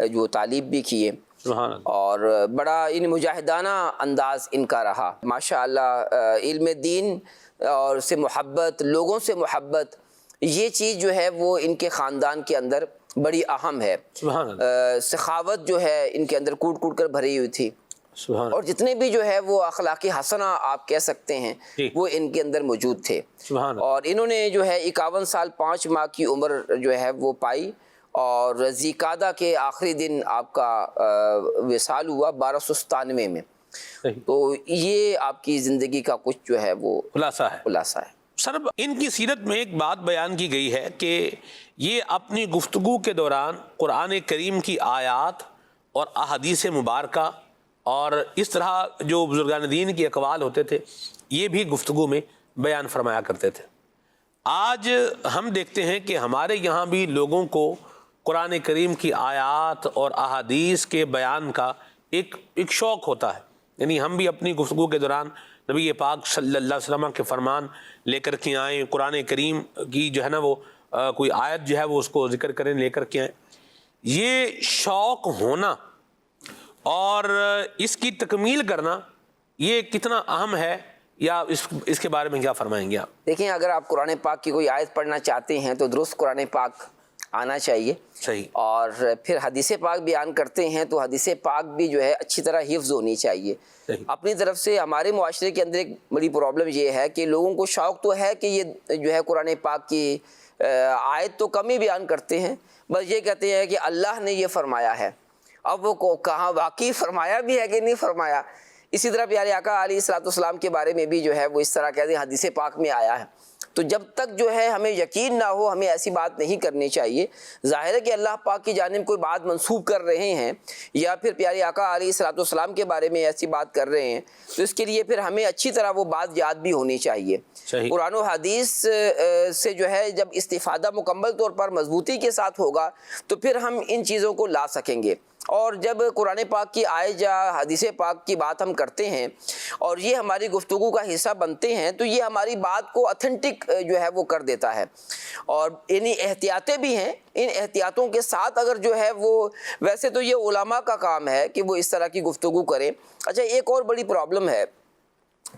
جو تالیف بھی کیے، اور بڑا ان مجاہدانہ انداز ان کا رہا ماشاء اللہ۔ علم دین اور سے محبت، لوگوں سے محبت، یہ چیز جو ہے وہ ان کے خاندان کے اندر بڑی اہم ہے۔ سخاوت جو ہے ان کے اندر کوٹ کوٹ کر بھری ہوئی تھی، اور جتنے بھی جو ہے وہ اخلاقی حسنہ آپ کہہ سکتے ہیں وہ ان کے اندر موجود تھے، اور انہوں نے جو ہے 51 سال 5 ماہ کی عمر جو ہے وہ پائی، اور ذیقعدہ کے آخری دن آپ کا وصال ہوا 1297 میں۔ تو یہ آپ کی زندگی کا کچھ جو ہے وہ خلاصہ ہے۔ سر ان کی سیرت میں ایک بات بیان کی گئی ہے کہ یہ اپنی گفتگو کے دوران قرآن کریم کی آیات اور احادیث مبارکہ اور اس طرح جو بزرگان دین کے اقوال ہوتے تھے یہ بھی گفتگو میں بیان فرمایا کرتے تھے۔ آج ہم دیکھتے ہیں کہ ہمارے یہاں بھی لوگوں کو قرآن کریم کی آیات اور احادیث کے بیان کا ایک شوق ہوتا ہے، یعنی ہم بھی اپنی گفتگو کے دوران نبی پاک صلی اللہ علیہ وسلم کے فرمان لے کر کے آئیں، قرآن کریم کی جو ہے نا وہ کوئی آیت جو ہے وہ اس کو ذکر کریں، لے کر کے آئیں۔ یہ شوق ہونا اور اس کی تکمیل کرنا یہ کتنا اہم ہے، یا اس کے بارے میں کیا فرمائیں گے آپ؟ دیکھیں، اگر آپ قرآن پاک کی کوئی آیت پڑھنا چاہتے ہیں تو درست قرآن پاک آنا چاہیے، صحیح، اور پھر حدیث پاک بیان کرتے ہیں تو حدیث پاک بھی جو ہے اچھی طرح حفظ ہونی چاہیے۔ اپنی طرف سے ہمارے معاشرے کے اندر ایک بڑی پرابلم یہ ہے کہ لوگوں کو شوق تو ہے کہ یہ جو ہے قرآن پاک کی آیت تو کم ہی بیان کرتے ہیں، بس یہ کہتے ہیں کہ اللہ نے یہ فرمایا ہے، اب وہ کہاں واقعی فرمایا بھی ہے کہ نہیں فرمایا. اسی طرح پیارے آقا علیہ الصلوۃ والسلام کے بارے میں بھی جو ہے وہ اس طرح کہتے ہیں حدیث پاک میں آیا ہے. تو جب تک جو ہے ہمیں یقین نہ ہو ہمیں ایسی بات نہیں کرنی چاہیے. ظاہر ہے کہ اللہ پاک کی جانب کوئی بات منسوب کر رہے ہیں یا پھر پیارے آقا علیہ الصلوۃ والسلام کے بارے میں ایسی بات کر رہے ہیں تو اس کے لیے پھر ہمیں اچھی طرح وہ بات یاد بھی ہونی چاہیے. قرآن و حدیث سے جو ہے جب استفادہ مکمل طور پر مضبوطی کے ساتھ ہوگا تو پھر ہم ان چیزوں کو لا سکیں گے. اور جب قرآن پاک کی آیت یا حدیث پاک کی بات ہم کرتے ہیں اور یہ ہماری گفتگو کا حصہ بنتے ہیں تو یہ ہماری بات کو اتھینٹک جو ہے وہ کر دیتا ہے. اور یعنی احتیاطیں بھی ہیں, ان احتیاطوں کے ساتھ اگر جو ہے وہ, ویسے تو یہ علماء کا کام ہے کہ وہ اس طرح کی گفتگو کریں. اچھا, ایک اور بڑی پرابلم ہے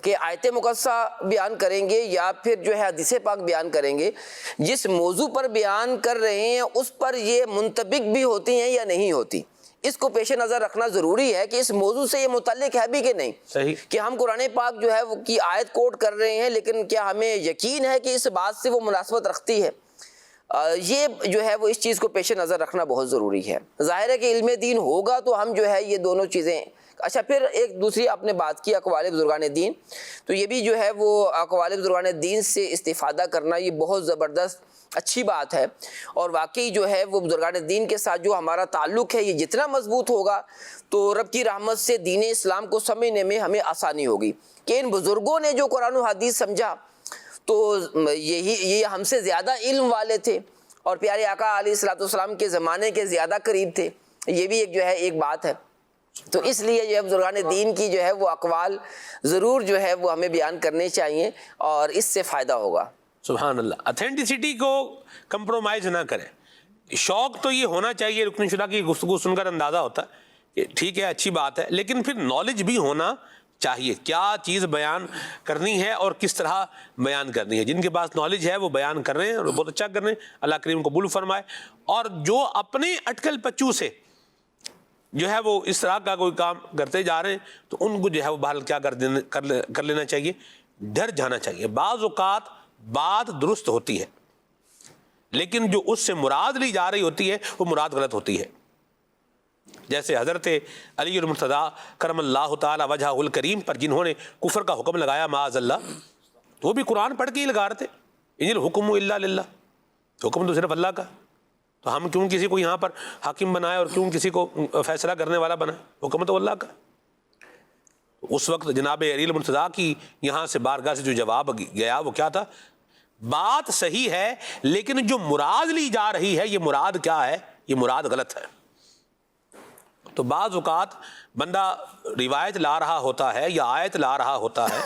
کہ آیت مقدسہ بیان کریں گے یا پھر جو ہے حدیث پاک بیان کریں گے, جس موضوع پر بیان کر رہے ہیں اس پر یہ منطبق بھی ہوتی ہیں یا نہیں ہوتی. اس کو پیش نظر رکھنا ضروری ہے کہ اس موضوع سے یہ متعلق ہے بھی کہ نہیں. صحیح کہ ہم قرآن پاک جو ہے وہ کی آیت کوٹ کر رہے ہیں لیکن کیا ہمیں یقین ہے کہ اس بات سے وہ مناسبت رکھتی ہے. یہ جو ہے وہ اس چیز کو پیش نظر رکھنا بہت ضروری ہے. ظاہر ہے کہ علم دین ہوگا تو ہم جو ہے یہ دونوں چیزیں. اچھا, پھر ایک دوسری آپ نے بات کی اقوال بزرگان دین, تو یہ بھی جو ہے وہ اقوال بزرگان دین سے استفادہ کرنا یہ بہت زبردست اچھی بات ہے. اور واقعی جو ہے وہ بزرگان دین کے ساتھ جو ہمارا تعلق ہے یہ جتنا مضبوط ہوگا تو رب کی رحمت سے دین اسلام کو سمجھنے میں ہمیں آسانی ہوگی. کہ ان بزرگوں نے جو قرآن و حدیث سمجھا تو یہ ہم سے زیادہ علم والے تھے اور پیارے آقا علیہ الصلوۃ والسلام کے زمانے کے زیادہ قریب تھے. یہ بھی ایک جو ہے ایک بات ہے. تو اس لیے یہ بزرگان دین کی جو ہے وہ اقوال ضرور جو ہے وہ ہمیں بیان کرنے چاہیے اور اس سے فائدہ ہوگا. سبحان اللہ. اتھینٹسٹی کو کمپرومائز نہ کریں. شوق تو یہ ہونا چاہیے, رکن شدہ کی گفتگو سن کر اندازہ ہوتا ہے کہ ٹھیک ہے اچھی بات ہے, لیکن پھر نالج بھی ہونا چاہیے کیا چیز بیان کرنی ہے اور کس طرح بیان کرنی ہے. جن کے پاس نالج ہے وہ بیان کر رہے ہیں اور بہت اچھا کر رہے ہیں, اللہ کریم قبول فرمائے. اور جو اپنے اٹکل پچو سے جو ہے وہ اس طرح کا کوئی کام کرتے جا رہے ہیں تو ان کو جو ہے وہ بحال کیا کر لینا چاہیے, ڈر جانا چاہیے. بعض اوقات بات درست ہوتی ہے لیکن جو اس سے مراد لی جا رہی ہوتی ہے وہ مراد غلط ہوتی ہے. جیسے حضرت علی المرتضیٰ کرم اللہ تعالی وجہہ الکریم پر جنہوں نے کفر کا حکم لگایا معاذ اللہ, تو وہ بھی قرآن پڑھ کے ہی لگا رہے تھے. ان الحکم الا للہ, حکم تو صرف اللہ کا. تو ہم کیوں کسی کو یہاں پر حاکم بنائے اور کیوں کسی کو فیصلہ کرنے والا بنائے, حکم تو اللہ کا. اس وقت جناب علی المرتضیٰ کی یہاں سے بارگاہ سے جو جواب گیا وہ کیا تھا, بات صحیح ہے لیکن جو مراد لی جا رہی ہے یہ مراد کیا ہے, یہ مراد غلط ہے. تو بعض اوقات بندہ روایت لا رہا ہوتا ہے یا آیت لا رہا ہوتا ہے,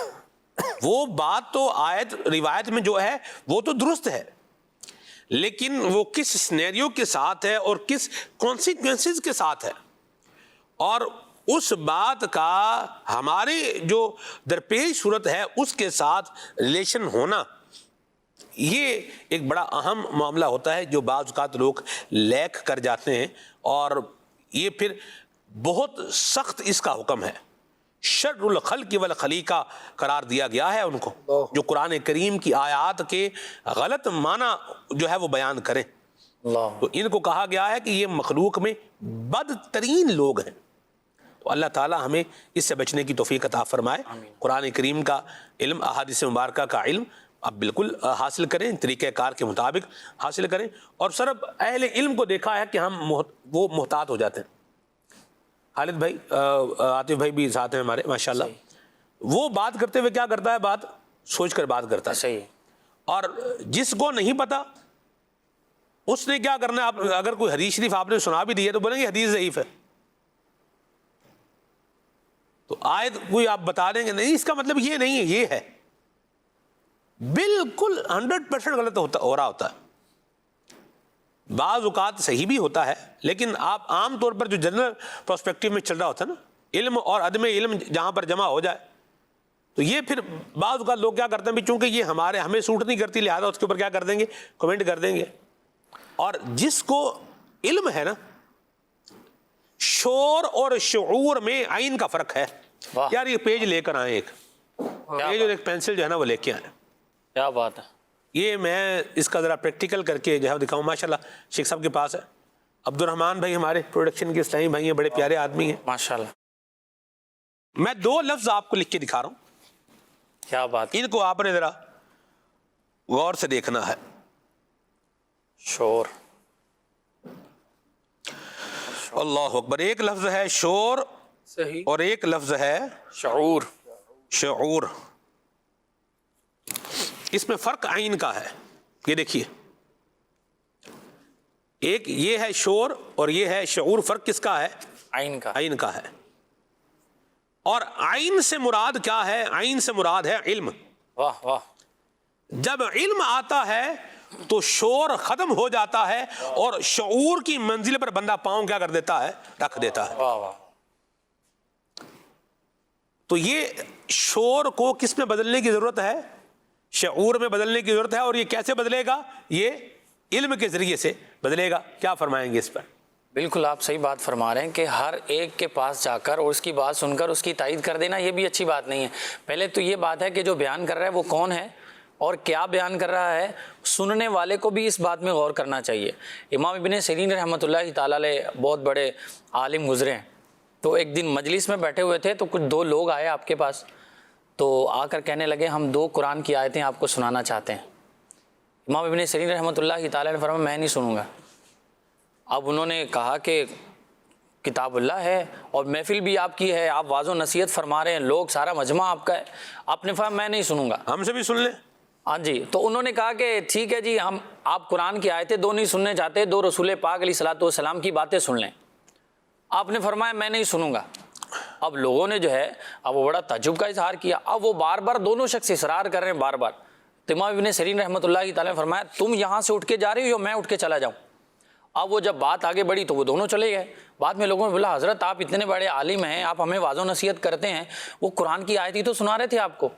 وہ بات تو آیت روایت میں جو ہے وہ تو درست ہے لیکن وہ کس سینیریو کے ساتھ ہے اور کس کانسیکوینسز کے ساتھ ہے, اور اس بات کا ہمارے جو درپیش صورت ہے اس کے ساتھ ریلیشن ہونا, یہ ایک بڑا اہم معاملہ ہوتا ہے جو بعض اوقات لوگ لیک کر جاتے ہیں. اور یہ پھر بہت سخت اس کا حکم ہے, شر الخلق والخلیقہ قرار دیا گیا ہے ان کو جو قرآن کریم کی آیات کے غلط معنی جو ہے وہ بیان کریں. تو ان کو کہا گیا ہے کہ یہ مخلوق میں بدترین لوگ ہیں. تو اللہ تعالی ہمیں اس سے بچنے کی توفیق عطا فرمائے. قرآن کریم کا علم, احادیث مبارکہ کا علم آپ بالکل حاصل کریں, طریقہ کار کے مطابق حاصل کریں. اور صرف اہل علم کو دیکھا ہے کہ ہم وہ محتاط ہو جاتے ہیں. خالد بھائی, عاطف بھائی بھی ساتھ ہیں ہمارے ماشاءاللہ, وہ بات کرتے ہوئے کیا کرتا ہے, بات سوچ کر بات کرتا ہے. صحیح. اور جس کو نہیں پتا اس نے کیا کرنا ہے, آپ اگر کوئی حدیث شریف آپ نے سنا بھی دی ہے تو بولیں گے حدیث ضعیف ہے. تو آیت کوئی آپ بتا دیں گے نہیں, اس کا مطلب یہ نہیں ہے, یہ ہے. بالکل 100% غلط ہو رہا ہوتا ہے. بعض اوقات صحیح بھی ہوتا ہے لیکن آپ عام طور پر جو جنرل پرسپیکٹیو میں چل رہا ہوتا ہے نا, علم اور عدم علم جہاں پر جمع ہو جائے تو یہ پھر بعض اوقات لوگ کیا کرتے ہیں بھی چونکہ یہ ہمیں سوٹ نہیں کرتی لہذا اس کے اوپر کیا کر دیں گے, کمنٹ کر دیں گے. اور جس کو علم ہے نا, شور اور شعور میں عین کا فرق ہے. یار یہ پیج لے کر آئیں, ایک پیج اور ایک پینسل جو ہے نا وہ لے کے آئیں. کیا بات ہے. یہ میں اس کا ذرا پریکٹیکل کر کے جو ہے دکھاؤں. ماشاءاللہ شیخ صاحب کے پاس ہے عبد الرحمان بھائی ہمارے پروڈکشن کے اسلامی بھائی ہیں, بڑے پیارے آدمی ہیں ماشاءاللہ. میں 2 لفظ آپ کو لکھ کے دکھا رہا ہوں, کیا بات. ان کو آپ نے ذرا غور سے دیکھنا ہے. شور. اللہ اکبر. ایک لفظ ہے شور صحیح. اور ایک لفظ ہے شعور. شعور. اس میں فرق عین کا ہے. یہ دیکھیے, ایک یہ ہے شور اور یہ ہے شعور. فرق کس کا ہے؟ عین کا. عین کا ہے. اور عین سے مراد کیا ہے؟ عین سے مراد ہے علم. واہ واہ. جب علم آتا ہے تو شور ختم ہو جاتا ہے اور شعور کی منزل پر بندہ پاؤں کیا کر دیتا ہے؟ رکھ دیتا ہے. واہ واہ. تو یہ شور کو کس میں بدلنے کی ضرورت ہے؟ شعور میں بدلنے کی ضرورت ہے. اور یہ کیسے بدلے گا؟ یہ علم کے ذریعے سے بدلے گا. کیا فرمائیں گے اس پر؟ بالکل آپ صحیح بات فرما رہے ہیں کہ ہر ایک کے پاس جا کر اور اس کی بات سن کر اس کی تائید کر دینا یہ بھی اچھی بات نہیں ہے. پہلے تو یہ بات ہے کہ جو بیان کر رہا ہے وہ کون ہے اور کیا بیان کر رہا ہے. سننے والے کو بھی اس بات میں غور کرنا چاہیے. امام ابن سیرین رحمۃ اللہ تعالیٰ علیہ بہت بڑے عالم گزرے ہیں. تو ایک دن مجلس میں بیٹھے ہوئے تھے تو کچھ 2 لوگ آئے آپ کے پاس. تو آ کر کہنے لگے ہم 2 قرآن کی آیتیں آپ کو سنانا چاہتے ہیں. امام ابن سیرین رحمۃ اللہ تعالیٰ نے فرمایا میں نہیں سنوں گا. اب انہوں نے کہا کہ کتاب اللہ ہے اور محفل بھی آپ کی ہے, آپ واضح و نصیحت فرما رہے ہیں, لوگ سارا مجمع آپ کا ہے. آپ نے فرمایا میں نہیں سنوں گا. ہم سے بھی سن لیں. ہاں جی. تو انہوں نے کہا کہ ٹھیک ہے جی, ہم آپ قرآن کی آیتیں 2 نہیں سننے چاہتے, 2 رسول پاک علیہ الصلوۃ والسلام کی باتیں سن لیں. آپ نے فرمایا میں نہیں سنوں گا. اب لوگوں نے جو ہے اب وہ بڑا تعجب کا اظہار کیا. اب وہ بار بار دونوں شخص اصرار کر رہے ہیں بار بار. تو امام ابن سیرین رحمۃ اللہ تعالیٰ نے فرمایا تم یہاں سے اٹھ کے جا رہی ہو یا میں اٹھ کے چلا جاؤں؟ اب وہ جب بات آگے بڑھی تو وہ دونوں چلے گئے. بعد میں لوگوں نے بولا حضرت آپ اتنے بڑے عالم ہیں, آپ ہمیں واضح و نصیحت کرتے ہیں, وہ قرآن کی آیت ہی تو سنا رہے تھے آپ کو,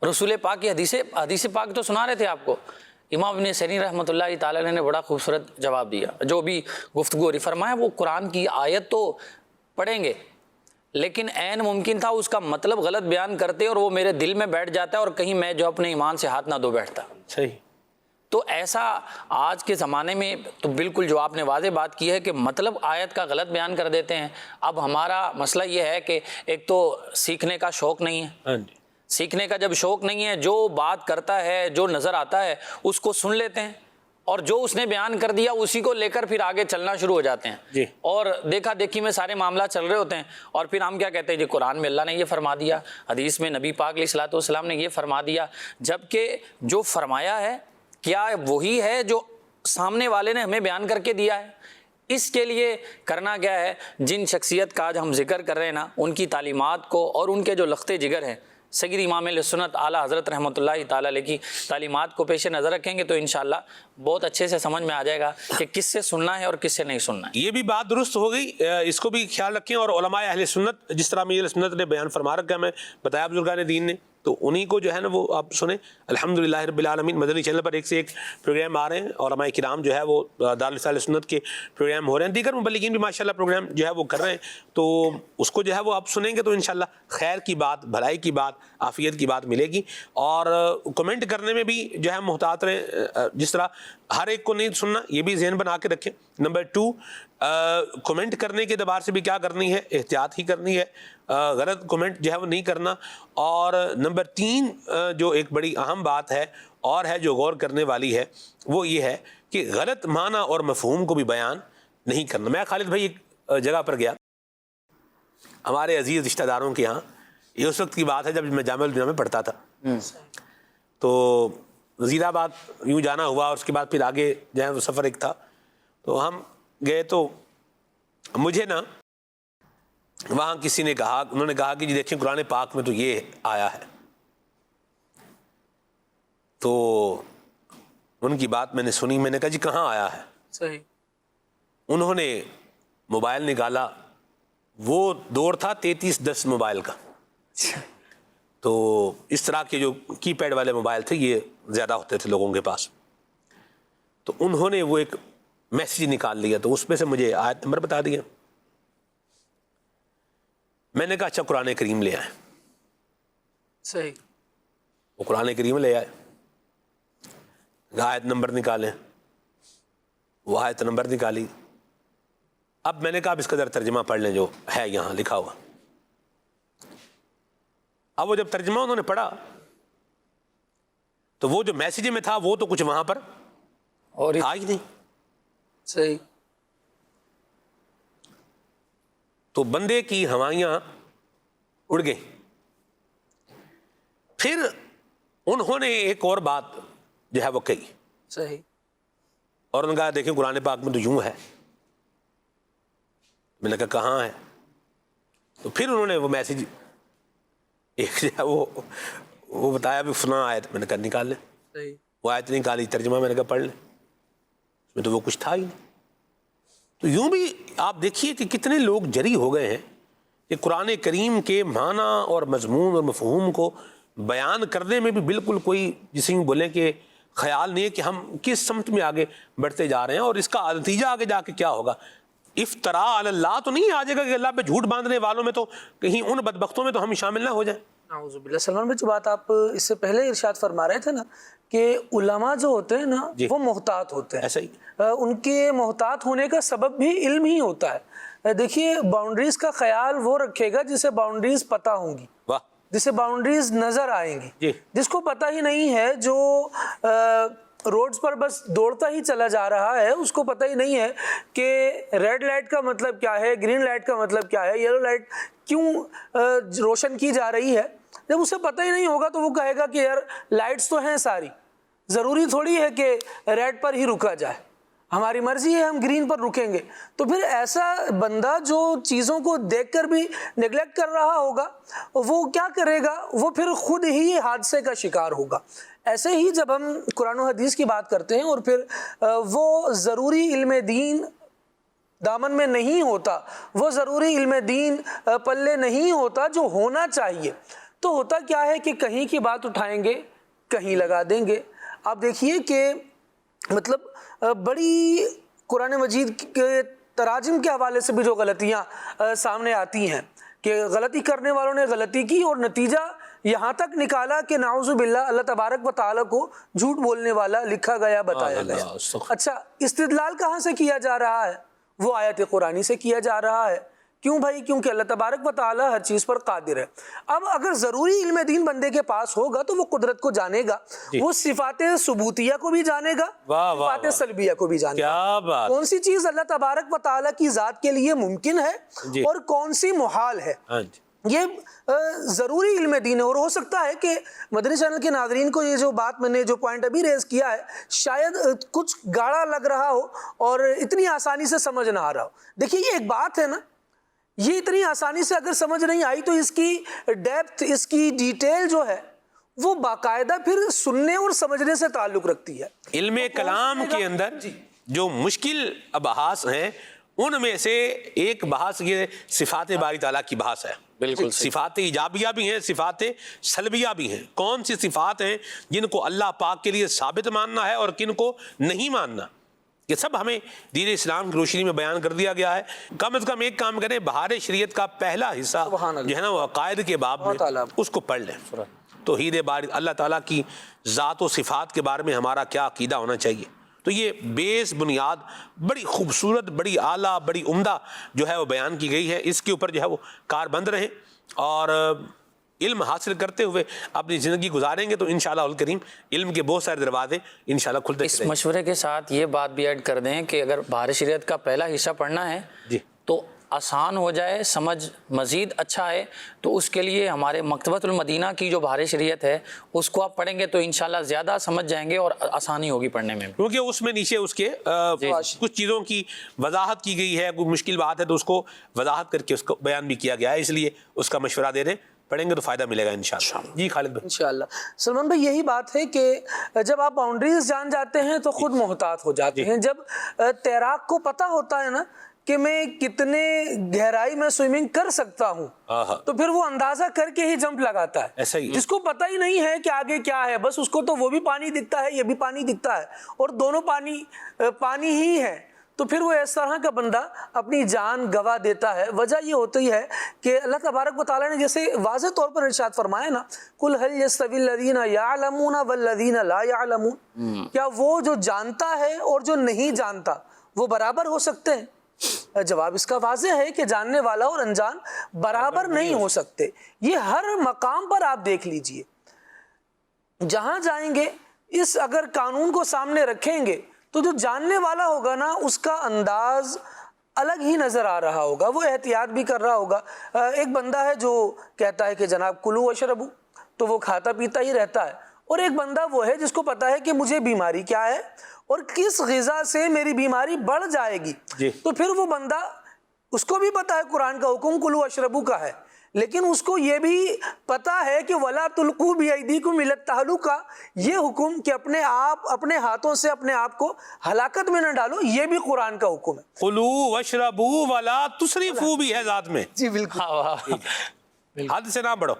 رسول پاک کی حدیث پاک تو سنا رہے تھے آپ کو. امام ابن سیرین رحمۃ اللہ تعالیٰ نے بڑا خوبصورت جواب دیا. جو بھی گفتگو فرمایا وہ قرآن کی آیت تو پڑھیں گے لیکن عین ممکن تھا اس کا مطلب غلط بیان کرتے اور وہ میرے دل میں بیٹھ جاتا ہے اور کہیں میں جو اپنے ایمان سے ہاتھ نہ دھو بیٹھتا. صحیح. تو ایسا آج کے زمانے میں تو بالکل جو آپ نے واضح بات کی ہے کہ مطلب آیت کا غلط بیان کر دیتے ہیں. اب ہمارا مسئلہ یہ ہے کہ ایک تو سیکھنے کا شوق نہیں ہے. سیکھنے کا جب شوق نہیں ہے, جو بات کرتا ہے جو نظر آتا ہے اس کو سن لیتے ہیں اور جو اس نے بیان کر دیا اسی کو لے کر پھر آگے چلنا شروع ہو جاتے ہیں جی. اور دیکھا دیکھی میں سارے معاملات چل رہے ہوتے ہیں. اور پھر ہم کیا کہتے ہیں جی قرآن میں اللہ نے یہ فرما دیا, حدیث میں نبی پاک علیہ الصلوۃ والسلام نے یہ فرما دیا. جبکہ جو فرمایا ہے کیا وہی ہے جو سامنے والے نے ہمیں بیان کر کے دیا ہے؟ اس کے لیے کرنا کیا ہے؟ جن شخصیت کا آج ہم ذکر کر رہے ہیں نا, ان کی تعلیمات کو اور ان کے جو لختے جگر ہیں سید امام اہل سنت اعلیٰ حضرت رحمۃ اللہ تعالیٰ علیہ کی تعلیمات کو پیش نظر رکھیں گے تو انشاءاللہ بہت اچھے سے سمجھ میں آ جائے گا کہ کس سے سننا ہے اور کس سے نہیں سننا ہے. یہ بھی بات درست ہو گئی, اس کو بھی خیال رکھیں. اور علماء اہل سنت جس طرح امیر سنت نے بیان فرما رکھا ہے, میں بتایا بزرگان دین نے, تو انہی کو جو ہے نا وہ آپ سنیں. الحمدللہ رب العالمین مدنی چینل پر ایک سے ایک پروگرام آ رہے ہیں. علماء کرام جو ہے وہ دارالرسالہ سنت کے پروگرام ہو رہے ہیں, دیگر مبلغین بھی ماشاءاللہ پروگرام جو ہے وہ کر رہے ہیں. تو اس کو جو ہے وہ آپ سنیں گے تو انشاءاللہ خیر کی بات, بھلائی کی بات, عافیت کی بات ملے گی. اور کمنٹ کرنے میں بھی جو ہے محتاط رہیں. جس طرح ہر ایک کو نہیں سننا, یہ بھی ذہن بنا کے رکھیں. نمبر 2, کمنٹ کرنے کے اعتبار سے بھی کیا کرنی ہے, احتیاط ہی کرنی ہے, غلط کمنٹ جو ہے وہ نہیں کرنا. اور نمبر 3 جو ایک بڑی اہم بات ہے اور ہے جو غور کرنے والی ہے وہ یہ ہے کہ غلط معنی اور مفہوم کو بھی بیان نہیں کرنا. میں خالد بھائی ایک جگہ پر گیا ہمارے عزیز رشتہ داروں کے یہاں, یہ اس وقت کی بات ہے جب میں جامعہ المدینہ میں پڑھتا تھا. تو وزیر آباد یوں جانا ہوا اور اس کے بعد پھر آگے جائیں وہ سفر ایک تھا. تو ہم گئے تو مجھے نا وہاں کسی نے کہا, انہوں نے کہا کہ جی دیکھیں قرآن پاک میں تو یہ آیا ہے. تو ان کی بات میں نے سنی, میں نے کہا جی کہاں آیا ہے؟ صحیح. انہوں نے موبائل نکالا, وہ دور تھا 3310 موبائل کا. تو اس طرح کے جو کی پیڈ والے موبائل تھے یہ زیادہ ہوتے تھے لوگوں کے پاس. تو انہوں نے وہ ایک میسیج نکال لیا, تو اس میں سے مجھے آیت نمبر بتا دیا. میں نے کہا اچھا قرآن کریم لے آئے. صحیح. وہ قرآن کریم لے آئے, آیت نمبر نکالیں, وہ آیت نمبر نکالی, اب میں نے کہا اس کا ذرا ترجمہ پڑھ لیں جو ہے یہاں لکھا ہوا. اب وہ جب ترجمہ انہوں نے پڑھا تو وہ جو میسیج میں تھا وہ تو کچھ وہاں پر اور تھا ہی نہیں. صحیح. تو بندے کی ہوائیاں اڑ گئیں. پھر انہوں نے ایک اور بات جو ہے وہ کہی صحیح. اور انہوں نے کہا دیکھیں قرآن پاک میں تو یوں ہے. میں نے کہا کہاں ہے؟ تو پھر انہوں نے وہ میسیج ایک جو ہے وہ بتایا بھی فلاں آیت. میں نے کہا نکال لیں. صحیح. وہ آیت نکالی, ترجمہ میں نے کہا پڑھ لیں. اس میں تو وہ کچھ تھا ہی نہیں. تو یوں بھی آپ دیکھیے کہ کتنے لوگ جری ہو گئے ہیں کہ قرآن کریم کے معنی اور مضمون اور مفہوم کو بیان کرنے میں بھی بالکل کوئی جسے یوں بولیں کہ خیال نہیں ہے کہ ہم کس سمت میں آگے بڑھتے جا رہے ہیں اور اس کا نتیجہ آگے جا کے کیا ہوگا. افطراء علی اللہ تو نہیں آ جائے گا کہ اللہ پہ جھوٹ باندھنے والوں میں تو کہیں ان بدبختوں میں تو ہم شامل نہ ہو جائیں. نعوذ باللہ. سلمان بھائی جو بات آپ اس سے پہلے ارشاد فرما رہے تھے نا کہ علماء جو ہوتے ہیں نا وہ محتاط ہوتے ہیں. ایسا ہی ان کے محتاط ہونے کا سبب بھی علم ہی ہوتا ہے. دیکھیے باؤنڈریز کا خیال وہ رکھے گا جسے باؤنڈریز پتہ ہوں گی, واہ جسے باؤنڈریز نظر آئیں گی. جی. جس کو پتہ ہی نہیں ہے, جو روڈز پر بس دوڑتا ہی چلا جا رہا ہے, اس کو پتہ ہی نہیں ہے کہ ریڈ لائٹ کا مطلب کیا ہے, گرین لائٹ کا مطلب کیا ہے, یلو لائٹ کیوں روشن کی جا رہی ہے. جب اسے پتہ ہی نہیں ہوگا تو وہ کہے گا کہ یار لائٹس تو ہیں ساری, ضروری تھوڑی ہے کہ ریڈ پر ہی رکا جائے, ہماری مرضی ہے ہم گرین پر رکیں گے. تو پھر ایسا بندہ جو چیزوں کو دیکھ کر بھی نیگلیکٹ کر رہا ہوگا وہ کیا کرے گا, وہ پھر خود ہی حادثے کا شکار ہوگا. ایسے ہی جب ہم قرآن و حدیث کی بات کرتے ہیں اور پھر وہ ضروری علم دین دامن میں نہیں ہوتا, وہ ضروری علم دین پلے نہیں ہوتا جو ہونا چاہیے, تو ہوتا کیا ہے کہ کہیں کی بات اٹھائیں گے کہیں لگا دیں گے. آپ دیکھیے کہ مطلب بڑی قرآن مجید کے تراجم کے حوالے سے بھی جو غلطیاں سامنے آتی ہیں کہ غلطی کرنے والوں نے غلطی کی اور نتیجہ یہاں تک نکالا کہ نعوذ باللہ اللہ تبارک و تعالیٰ کو جھوٹ بولنے والا لکھا گیا, بتایا گیا. اچھا, استدلال کہاں سے کیا جا رہا ہے؟ وہ آیت قرآنی سے کیا جا رہا ہے. کیوں بھائی؟ کیونکہ اللہ تبارک و تعالیٰ ہر چیز پر قادر ہے. اب اگر ضروری علم دین بندے کے پاس ہوگا تو وہ قدرت کو جانے گا, وہ صفات ثبوتیہ کو بھی جانے گا, صفات سلبیہ کو بھی جانے گا. کون سی چیز اللہ تبارک و تعالیٰ کی ذات کے لیے ممکن ہے اور کون سی محال ہے, یہ ضروری علم دین ہے. اور ہو سکتا ہے کہ مدنی چینل کے ناظرین کو یہ جو بات میں نے جو پوائنٹ ابھی ریز کیا ہے شاید کچھ گاڑا لگ رہا ہو اور اتنی آسانی سے سمجھ نہ آ رہا ہو. دیکھیے یہ ایک بات ہے نا, یہ اتنی آسانی سے اگر سمجھ نہیں آئی تو اس کی ڈیپتھ, اس کی ڈیٹیل جو ہے وہ باقاعدہ پھر سننے اور سمجھنے سے تعلق رکھتی ہے. علم کلام کے اندر جو مشکل بحث ہیں ان میں سے ایک بحث یہ صفات باری تعالیٰ کی بحث ہے. بالکل, صفات ایجابیہ بھی ہیں, صفات سلبیہ بھی ہیں. کون سی صفات ہیں جن کو اللہ پاک کے لیے ثابت ماننا ہے اور کن کو نہیں ماننا, یہ سب ہمیں دین اسلام کی روشنی میں بیان کر دیا گیا ہے. کم از کم ایک کام کریں, بہار شریعت کا پہلا حصہ جو ہے نا وہ عقائد کے باب میں اس کو پڑھ لیں. توحید باری اللہ تعالیٰ کی ذات و صفات کے بارے میں ہمارا کیا عقیدہ ہونا چاہیے. تو یہ بیس بنیاد بڑی خوبصورت, بڑی اعلیٰ, بڑی عمدہ جو ہے وہ بیان کی گئی ہے. اس کے اوپر جو ہے وہ کار بند رہیں اور علم حاصل کرتے ہوئے اپنی زندگی گزاریں گے تو انشاءاللہ الکریم علم کے بہت سارے دروازے انشاءاللہ کھلتے چلیں گے. اس مشورے کے ساتھ یہ بات بھی ایڈ کر دیں کہ اگر بہار شریعت کا پہلا حصہ پڑھنا ہے تو آسان ہو جائے, سمجھ مزید اچھا ہے, تو اس کے لیے ہمارے مکتبۃ المدینہ کی جو بہار شریعت ہے اس کو آپ پڑھیں گے تو انشاءاللہ زیادہ سمجھ جائیں گے اور آسانی ہوگی پڑھنے میں, کیونکہ اس میں نیچے اس کے کچھ چیزوں کی وضاحت کی گئی ہے. کوئی مشکل بات ہے تو اس کو وضاحت کر کے اس کو بیان بھی کیا گیا ہے, اس لیے اس کا مشورہ دے دیں, پڑھیں گے تو فائدہ ملے گا انشاءاللہ. جی خالد بھائی. انشاءاللہ. سلمان بھائی یہی بات ہے کہ جب آپ باؤنڈریز جان جاتے ہیں تو خود محتاط ہو جاتے ہیں. جب تیراک کو پتہ ہوتا ہے نا کہ میں کتنے گہرائی میں سوئمنگ کر سکتا ہوں تو پھر وہ اندازہ کر کے ہی جمپ لگاتا ہے. ایسا ہی جس کو پتہ ہی نہیں ہے کہ آگے کیا ہے, بس اس کو تو وہ بھی پانی دکھتا ہے, یہ بھی پانی دکھتا ہے اور دونوں پانی ہی ہے, تو پھر وہ اس طرح کا بندہ اپنی جان گوا دیتا ہے. وجہ یہ ہوتی ہے کہ اللہ تبارک و تعالیٰ نے جیسے واضح طور پر ارشاد فرمایا نا, قُلْ هَلْ يَسْتَوِي الَّذِينَ يَعْلَمُونَ وَالَّذِينَ لَا يَعْلَمُونَ, کیا وہ جو جانتا ہے اور جو نہیں جانتا وہ برابر ہو سکتے ہیں؟ جواب اس کا واضح ہے کہ جاننے والا اور انجان برابر نہیں ہو سکتے. یہ ہر مقام پر آپ دیکھ لیجئے, جہاں جائیں گے اس اگر قانون کو سامنے رکھیں گے تو جو جاننے والا ہوگا نا اس کا انداز الگ ہی نظر آ رہا ہوگا, وہ احتیاط بھی کر رہا ہوگا. ایک بندہ ہے جو کہتا ہے کہ جناب کلو وشربو, تو وہ کھاتا پیتا ہی رہتا ہے, اور ایک بندہ وہ ہے جس کو پتا ہے کہ مجھے بیماری کیا ہے اور کس غذا سے میری بیماری بڑھ جائے گی. تو پھر وہ بندہ, اس کو بھی پتا ہے قرآن کا حکم کلو اشربو کا ہے, لیکن اس کو یہ بھی پتا ہے کہ وَلَا تُلْقُوا بِأَيْدِيكُمْ إِلَى التَّهْلُكَةِ, یہ حکم کہ اپنے ہاتھوں سے اپنے آپ کو ہلاکت میں نہ ڈالو, یہ بھی قرآن کا حکم ہے. کلوا واشربوا ولا تسرفوا بھی ہے ذات میں, جی بالکل, حد سے نہ بڑھو.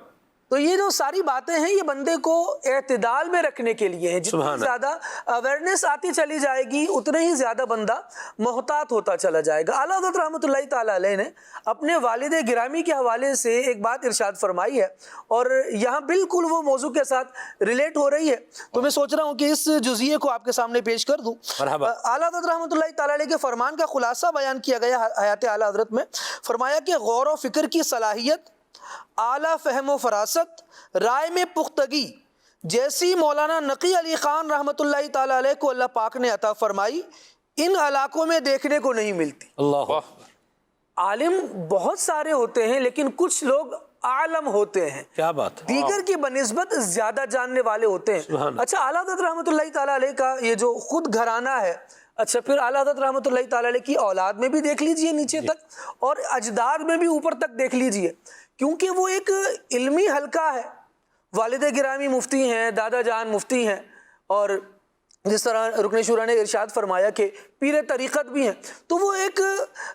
تو یہ جو ساری باتیں ہیں یہ بندے کو اعتدال میں رکھنے کے لیے ہیں. جتنی زیادہ اویئرنیس آتی چلی جائے گی اتنے ہی زیادہ بندہ محتاط ہوتا چلا جائے گا. اعلیٰ حضرت رحمۃ اللہ تعالی علیہ نے اپنے والد گرامی کے حوالے سے ایک بات ارشاد فرمائی ہے, اور یہاں بالکل وہ موضوع کے ساتھ ریلیٹ ہو رہی ہے, تو میں سوچ رہا ہوں کہ اس جزئیے کو آپ کے سامنے پیش کر دوں. اعلیٰ حضرت رحمۃ اللہ تعالی علیہ کے فرمان کا خلاصہ بیان کیا گیا حیات اعلیٰ حضرت میں. فرمایا کہ غور و فکر کی صلاحیت, اعلیٰ فہم و فراست, رائے میں پختگی جیسی مولانا نقی علی خان رحمۃ اللہ تعالی علیہ کو اللہ پاک نے عطا فرمائی, ان علاقوں میں دیکھنے کو نہیں ملتی. اللہ, عالم بہت سارے ہوتے ہیں لیکن کچھ لوگ عالم ہوتے ہیں, کیا بات ہے, دیگر کی بنسبت زیادہ جاننے والے ہوتے ہیں. اچھا, اعلیٰ حضرت رحمۃ اللہ تعالی علیہ کا یہ جو خود گھرانہ ہے, اچھا پھر اعلیٰ حضرت رحمۃ اللہ تعالی علیہ کی اولاد میں بھی دیکھ لیجئے نیچے تک, اور اجداد میں بھی اوپر تک دیکھ لیجئے, کیونکہ وہ ایک علمی حلقہ ہے. والد گرامی مفتی ہیں, دادا جان مفتی ہیں, اور جس طرح رکن شورا نے ارشاد فرمایا کہ پیر طریقت بھی ہیں. تو وہ ایک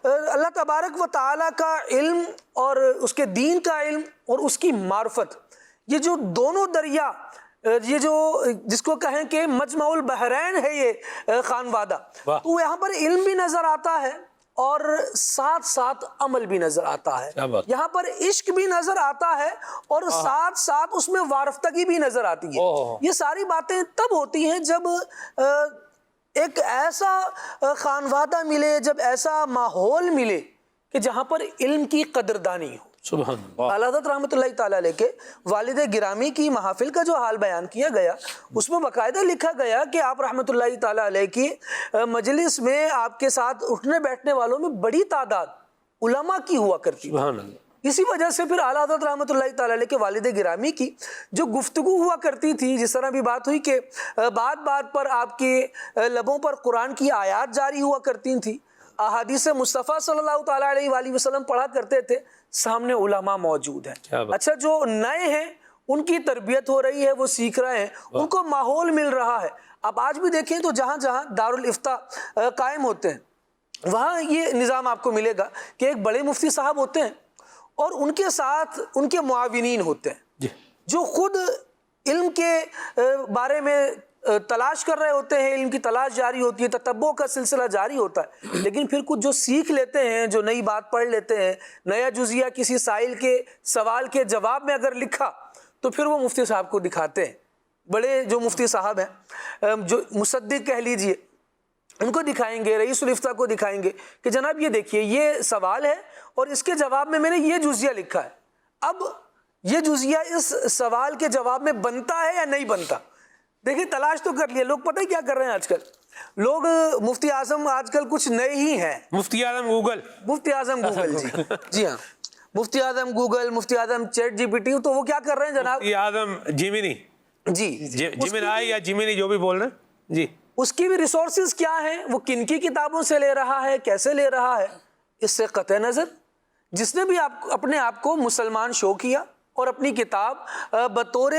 اللہ تبارک و تعالیٰ کا علم اور اس کے دین کا علم اور اس کی معرفت, یہ جو دونوں دریا, یہ جو جس کو کہیں کہ مجمع البحرین ہے یہ خانوادہ, تو یہاں پر علم بھی نظر آتا ہے اور ساتھ ساتھ عمل بھی نظر آتا ہے. یہاں پر عشق بھی نظر آتا ہے اور ساتھ ساتھ اس میں وارفتگی بھی نظر آتی ہے. یہ ساری باتیں تب ہوتی ہیں جب ایک ایسا خانوادہ ملے, جب ایسا ماحول ملے کہ جہاں پر علم کی قدردانی ہو. سبحان اللہ. اعلیٰ حضرت رحمۃ اللہ تعالی علیہ کے والد گرامی کی محافل کا جو حال بیان کیا گیا, اس میں باقاعدہ لکھا گیا کہ آپ رحمۃ اللہ تعالی علیہ کی مجلس میں آپ کے ساتھ اٹھنے بیٹھنے والوں میں بڑی تعداد علماء کی ہوا کرتی. سبحان اللہ. اسی وجہ سے پھر اعلیٰ حضرت رحمۃ اللہ تعالی علیہ کے والد گرامی کی جو گفتگو ہوا کرتی تھی, جس طرح بھی بات ہوئی کہ بات بات پر آپ کے لبوں پر قرآن کی آیات جاری ہوا کرتی تھی, احادیث مصطفیٰ صلی اللہ تعالی علیہ وآلہ وسلم پڑھا کرتے تھے, سامنے علماء موجود ہیں. اچھا, جو نئے ہیں ان کی تربیت ہو رہی ہے, وہ سیکھ رہے ہیں, ان کو ماحول مل رہا ہے. اب آج بھی دیکھیں تو جہاں جہاں دارالافتاء قائم ہوتے ہیں وہاں یہ نظام آپ کو ملے گا کہ ایک بڑے مفتی صاحب ہوتے ہیں اور ان کے ساتھ ان کے معاونین ہوتے ہیں جو خود علم کے بارے میں تلاش کر رہے ہوتے ہیں, علم کی تلاش جاری ہوتی ہے, تتبع کا سلسلہ جاری ہوتا ہے, لیکن پھر کچھ جو سیکھ لیتے ہیں, جو نئی بات پڑھ لیتے ہیں, نیا جزیہ کسی سائل کے سوال کے جواب میں اگر لکھا تو پھر وہ مفتی صاحب کو دکھاتے ہیں. بڑے جو مفتی صاحب ہیں, جو مصدق کہہ لیجئے, ان کو دکھائیں گے, رئیس الافتاء کو دکھائیں گے کہ جناب یہ دیکھیے یہ سوال ہے اور اس کے جواب میں نے یہ جزیہ لکھا ہے, اب یہ جزیہ اس سوال کے جواب میں بنتا ہے یا نہیں بنتا. دیکھیں تلاش تو کر لیا. لوگ پتہ کیا کر رہے ہیں آج کل, لوگ مفتی اعظم آج کل کچھ نئے ہی ہیں, مفتی اعظم گوگل, مفتی اعظم گوگل, جی ہاں, مفتی اعظم گوگل, مفتی اعظم چیٹ جی پی ٹی. تو وہ کیا کر رہے ہیں جناب, مفتی اعظم جیمنی, جی جیمنائی یا جیمنی جو بھی بول رہے ہیں, جی اس کی بھی ریسورسز کیا ہیں, وہ کن کی کتابوں سے لے رہا ہے, کیسے لے رہا ہے, اس سے قطع نظر. جس نے بھی اپنے آپ کو مسلمان شو کیا اور اپنی کتاب بطور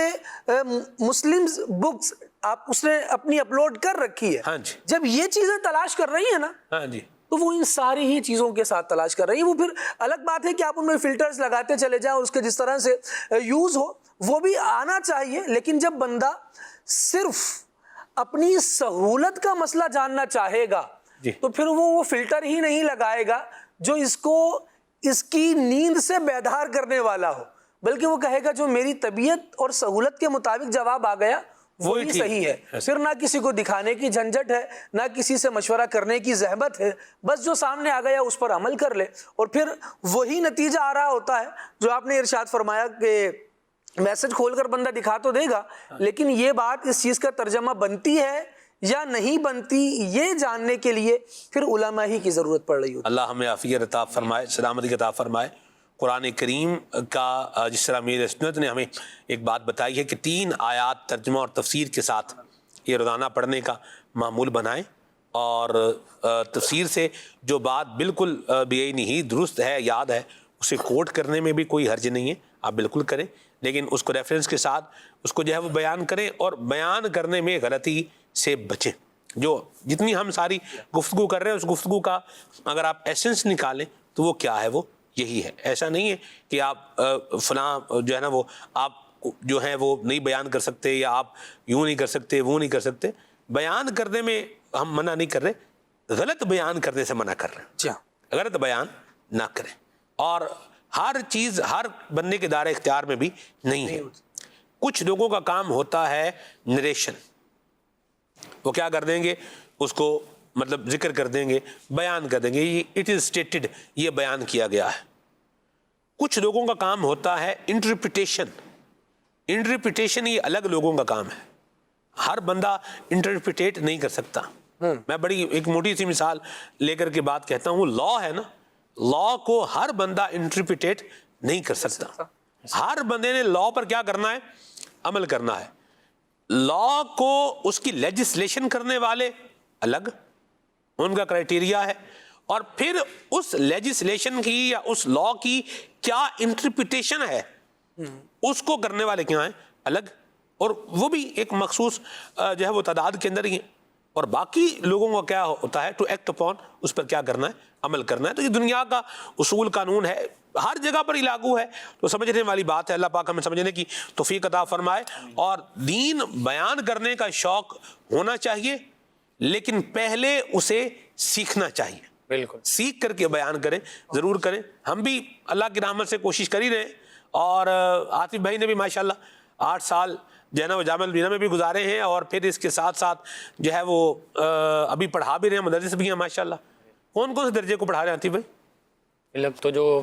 مسلم بکس اس نے اپنی اپلوڈ کر رکھی ہے, جب یہ چیزیں تلاش کر رہی ہیں نا, تو وہ ان ساری ہی چیزوں کے ساتھ تلاش کر رہی ہیں. وہ پھر الگ بات ہے کہ آپ ان میں فلٹرز لگاتے چلے جائیں اور اس کے جس طرح سے یوز ہو وہ بھی آنا چاہیے, لیکن جب بندہ صرف اپنی سہولت کا مسئلہ جاننا چاہے گا تو پھر وہ فلٹر ہی نہیں لگائے گا جو اس کو اس کی نیند سے بیدار کرنے والا ہو, بلکہ وہ کہے گا جو میری طبیعت اور سہولت کے مطابق جواب آ گیا وہی صحیح ہے. پھر نہ کسی کو دکھانے کی جھنجھٹ ہے، نہ کسی سے مشورہ کرنے کی زحمت ہے، بس جو سامنے آ گیا اس پر عمل کر لے، اور پھر وہی نتیجہ آ رہا ہوتا ہے جو آپ نے ارشاد فرمایا کہ میسج کھول کر بندہ دکھا تو دے گا، لیکن یہ بات اس چیز کا ترجمہ بنتی ہے یا نہیں بنتی، یہ جاننے کے لیے پھر علماء ہی کی ضرورت پڑ رہی ہوتی ہے. اللہ ہمیں عافیت عطا فرمائے، سلامتی عطا فرمائے. قرآن کریم کا جس طرح امیر سنت نے ہمیں ایک بات بتائی ہے کہ 3 آیات ترجمہ اور تفسیر کے ساتھ یہ روزانہ پڑھنے کا معمول بنائیں، اور تفسیر سے جو بات بالکل بے نہیں درست ہے، یاد ہے، اسے کوٹ کرنے میں بھی کوئی حرج نہیں ہے، آپ بالکل کریں، لیکن اس کو ریفرنس کے ساتھ اس کو جو ہے وہ بیان کریں، اور بیان کرنے میں غلطی سے بچیں. جو جتنی ہم ساری گفتگو کر رہے ہیں اس گفتگو کا اگر آپ ایسنس نکالیں تو وہ کیا ہے، وہ یہی ہے. ایسا نہیں ہے کہ آپ فلاں جو ہے نا وہ آپ جو ہیں وہ نہیں بیان کر سکتے، یا آپ یوں نہیں کر سکتے، وہ نہیں کر سکتے. بیان کرنے میں ہم منع نہیں کر رہے، غلط بیان کرنے سے منع کر رہے ہیں. غلط بیان نہ کریں، اور ہر چیز ہر بندے کے دائرہ اختیار میں بھی نہیں ہے. کچھ لوگوں کا کام ہوتا ہے نریشن، وہ کیا کر دیں گے، اس کو مطلب ذکر کر دیں گے، بیان کر دیں گے، اٹ از اسٹیٹڈ، یہ بیان کیا گیا ہے. کچھ لوگوں کا کام ہوتا ہے انٹرپریٹیشن. انٹرپریٹیشن یہ الگ لوگوں کا کام ہے، ہر بندہ انٹرپریٹیٹ نہیں کر سکتا. میں بڑی ایک موٹی سی مثال لے کر کے بات کہتا ہوں، لا ہے نا، لا کو ہر بندہ انٹرپریٹیٹ نہیں کر سکتا. ہر بندے نے لا پر کیا کرنا ہے، عمل کرنا ہے. لا کو اس کی لیجسلیشن کرنے والے الگ، ان کا کرائٹیریا ہے، اور پھر اس لیجسلیشن کی یا اس لا کی کیا انٹرپریٹیشن ہے اس کو کرنے والے کیا ہیں، الگ، اور وہ بھی ایک مخصوص جو ہے وہ تعداد کے اندر ہی ہیں. اور باقی لوگوں کا کیا ہوتا ہے، ٹو ایکٹ اپون، اس پر کیا کرنا ہے، عمل کرنا ہے. تو یہ دنیا کا اصول قانون ہے، ہر جگہ پر ہی لاگو ہے. تو سمجھنے والی بات ہے، اللہ پاک ہمیں سمجھنے کی توفیق عطا فرمائے. اور دین بیان کرنے کا شوق ہونا چاہیے، لیکن پہلے اسے سیکھنا چاہیے. بالکل سیکھ کر کے بیان کریں، ضرور کریں. ہم بھی اللہ کی رحمت سے کوشش کر ہی رہے ہیں، اور عاطف بھائی نے بھی ماشاءاللہ 8 سال جو ہے نا وہ جامعہ المدینہ میں بھی گزارے ہیں، اور پھر اس کے ساتھ ساتھ جو ہے وہ ابھی پڑھا بھی رہے ہیں، مدرس بھی ہیں ماشاءاللہ. کون کون سے درجے کو پڑھا رہے ہیں عاطف بھائی؟ لگ تو جو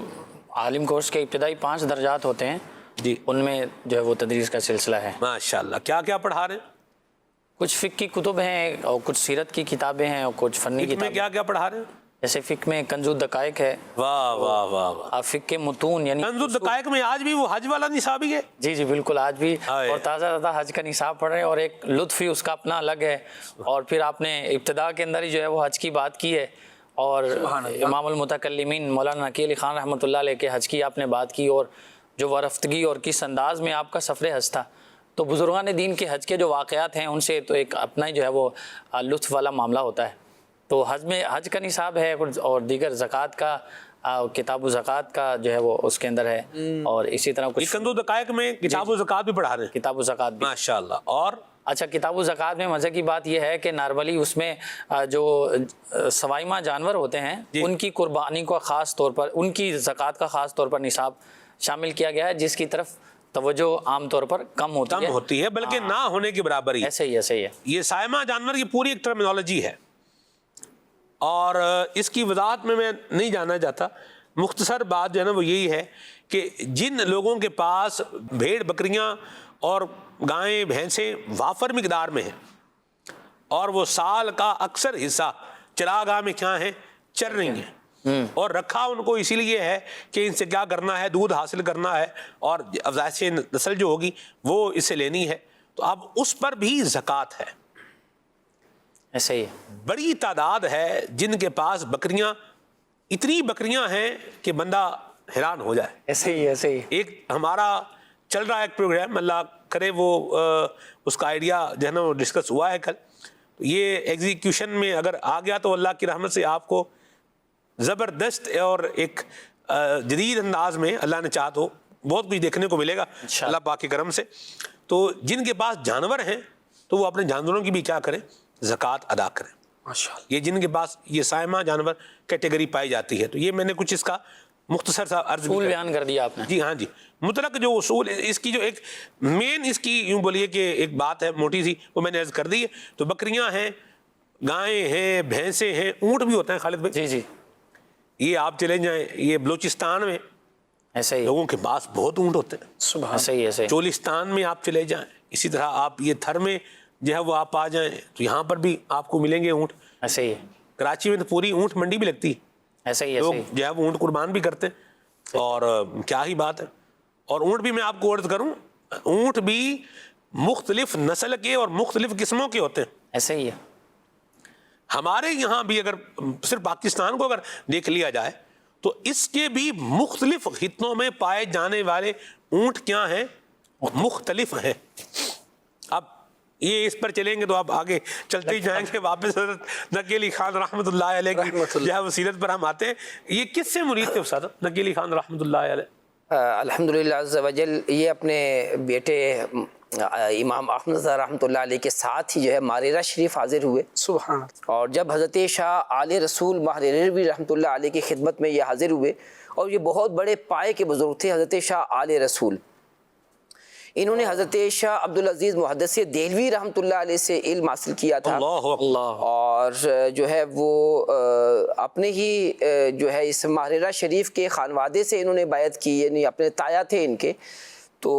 عالم کورس کے ابتدائی 5 درجات ہوتے ہیں جی، ان میں جو ہے وہ تدریس کا سلسلہ ہے. ماشاءاللہ. کیا کیا پڑھا رہے ہیں؟ کچھ فقہ کی کتب ہیں، اور کچھ سیرت کی کتابیں ہیں، اور کچھ فنی میں کتابیں. کیا کیا پڑھا رہے ہیں؟ جیسے فقہ میں کنز الدقائق ہے. واہ واہ واہ واہ. فقہ کے متون یعنی کنز الدقائق میں آج بھی وہ حج والا نصاب ہی ہے. جی جی بالکل، آج بھی، آئے. اور تازہ حج کا نصاب پڑھ رہے ہیں، اور ایک لطف ہی اس کا اپنا الگ ہے. اور پھر آپ نے ابتدا کے اندر ہی جو ہے وہ حج کی بات کی ہے، اور امام المتکلمین مولانا نقی علی خان رحمۃ اللہ علیہ کے حج کی آپ نے بات کی، اور جو ورفتگی اور کس انداز میں آپ کا سفر حج تھا. تو بزرگان دین کے حج کے جو واقعات ہیں ان سے تو ایک اپنا ہی جو ہے وہ لطف والا معاملہ ہوتا ہے. تو حج میں حج کا نصاب ہے، اور دیگر زکوٰۃ کا کتاب و زکوٰۃ کا جو ہے وہ اس کے اندر ہے، اور اسی طرح کچھ کنز الدقائق میں کتاب و زکوٰۃ بھی پڑھا رہے ہیں. کتاب و زکوٰۃ بھی. ماشاءاللہ. اور اچھا، کتاب و زکوٰۃ میں مزے کی بات یہ ہے کہ نارملی اس میں جو سوائمہ جانور ہوتے ہیں ان کی قربانی کو خاص طور پر، ان کی زکوٰۃ کا خاص طور پر نصاب شامل کیا گیا ہے، جس کی طرف توجہ عام طور پر کم ہوتی ہے، بلکہ نہ ہونے کی برابر ہی. ایسے ہی ہے. یہ سائمہ جانور کی پوری ایک ٹرمینالوجی ہے، اور اس کی وضاحت میں نہیں جانا چاہتا. مختصر بات جو ہے نا وہ یہی ہے کہ جن لوگوں کے پاس بھیڑ بکریاں اور گائیں بھینسیں وافر مقدار میں ہیں، اور وہ سال کا اکثر حصہ چراگاہ میں کیا ہیں، چر رہی ہیں، اور رکھا ان کو اسی لیے ہے کہ ان سے کیا کرنا ہے، دودھ حاصل کرنا ہے، اور افزائش نسل جو ہوگی وہ اس سے لینی ہے. تو اب اس پر بھی زکوٰۃ ہے. ایسے ہی بڑی تعداد ہے جن کے پاس بکریاں، اتنی بکریاں ہیں کہ بندہ حیران ہو جائے. ایسے ہی ایک ہمارا چل رہا ہے ایک پروگرام، اللہ کرے وہ اس کا آئیڈیا جو ہے نا وہ ڈسکس ہوا ہے کل. یہ ایگزیکیوشن میں اگر آ گیا تو اللہ کی رحمت سے آپ کو زبردست اور ایک جدید انداز میں اللہ نے چاہا تو بہت کچھ دیکھنے کو ملے گا اللہ پاک کے کرم سے. تو جن کے پاس جانور ہیں تو وہ اپنے جانوروں کی بھی کیا کریں، زکوٰۃ ادا کریں. یہ جن کے پاس یہ سائمہ جانور کیٹیگری پائی جاتی ہے. تو یہ میں نے کچھ اس کا مختصر سا عرض بیان کر دیا آپ نے. جی ہاں جی. مطلق جو اصول اس کی جو ایک مین اس کی یوں بولیے کہ ایک بات ہے موٹی سی، وہ میں نے عرض کر دی ہے. تو بکریاں ہیں، گائیں ہیں، بھینسیں ہیں، اونٹ بھی ہوتے ہیں خالد بھائی. جی جی یہ آپ چلے جائیں یہ بلوچستان میں ایسا ہی لوگوں کے پاس بہت اونٹ ہوتے ہیں. ایسا ہی ایسا ہی چولستان میں آپ چلے جائیں، اسی طرح آپ یہ تھر میں جو ہے وہ آپ آ جائیں تو یہاں پر بھی آپ کو ملیں گے اونٹ. ایسا ہی ہے کراچی میں تو پوری اونٹ منڈی بھی لگتی ہے، ایسا ہی لوگ ایسا ہی جو ہے وہ اونٹ قربان بھی کرتے ہیں. اور کیا ہی بات ہے. اور اونٹ بھی میں آپ کو عرض کروں، اونٹ بھی مختلف نسل کے اور مختلف قسموں کے ہوتے ہیں. ایسا ہی ہے. ہمارے یہاں بھی اگر صرف پاکستان کو اگر دیکھ لیا جائے تو اس کے بھی مختلف خطوں میں پائے جانے والے اونٹ کیا ہیں؟ مختلف ہیں. اب یہ اس پر چلیں گے تو آپ آگے چلتے ہی جائیں گے. واپس حضرت نقی علی خان رحمۃ اللہ علیہ کی جو ہے وسیلت پر ہم آتے ہیں. یہ کس سے مرید تھے استاد نقی علی خان رحمۃ اللہ علیہ؟ الحمدللہ عز وجل یہ اپنے بیٹے امام احمد رضا رحمۃ اللہ علیہ کے ساتھ ہی جو ہے ماریرہ شریف حاضر ہوئے. سبحان. اور جب حضرت شاہ آل رسول ماریرہ رحمۃ اللہ علیہ کی خدمت میں یہ حاضر ہوئے، اور یہ بہت بڑے پائے کے بزرگ تھے حضرت شاہ آل رسول. انہوں نے حضرت شاہ عبدالعزیز محدث دہلوی رحمۃ اللہ علیہ سے علم حاصل کیا تھا. اللہ. اور جو ہے وہ اپنے ہی جو ہے اس ماریرہ شریف کے خانوادے سے انہوں نے بیعت کی، یعنی اپنے تایا تھے ان کے. تو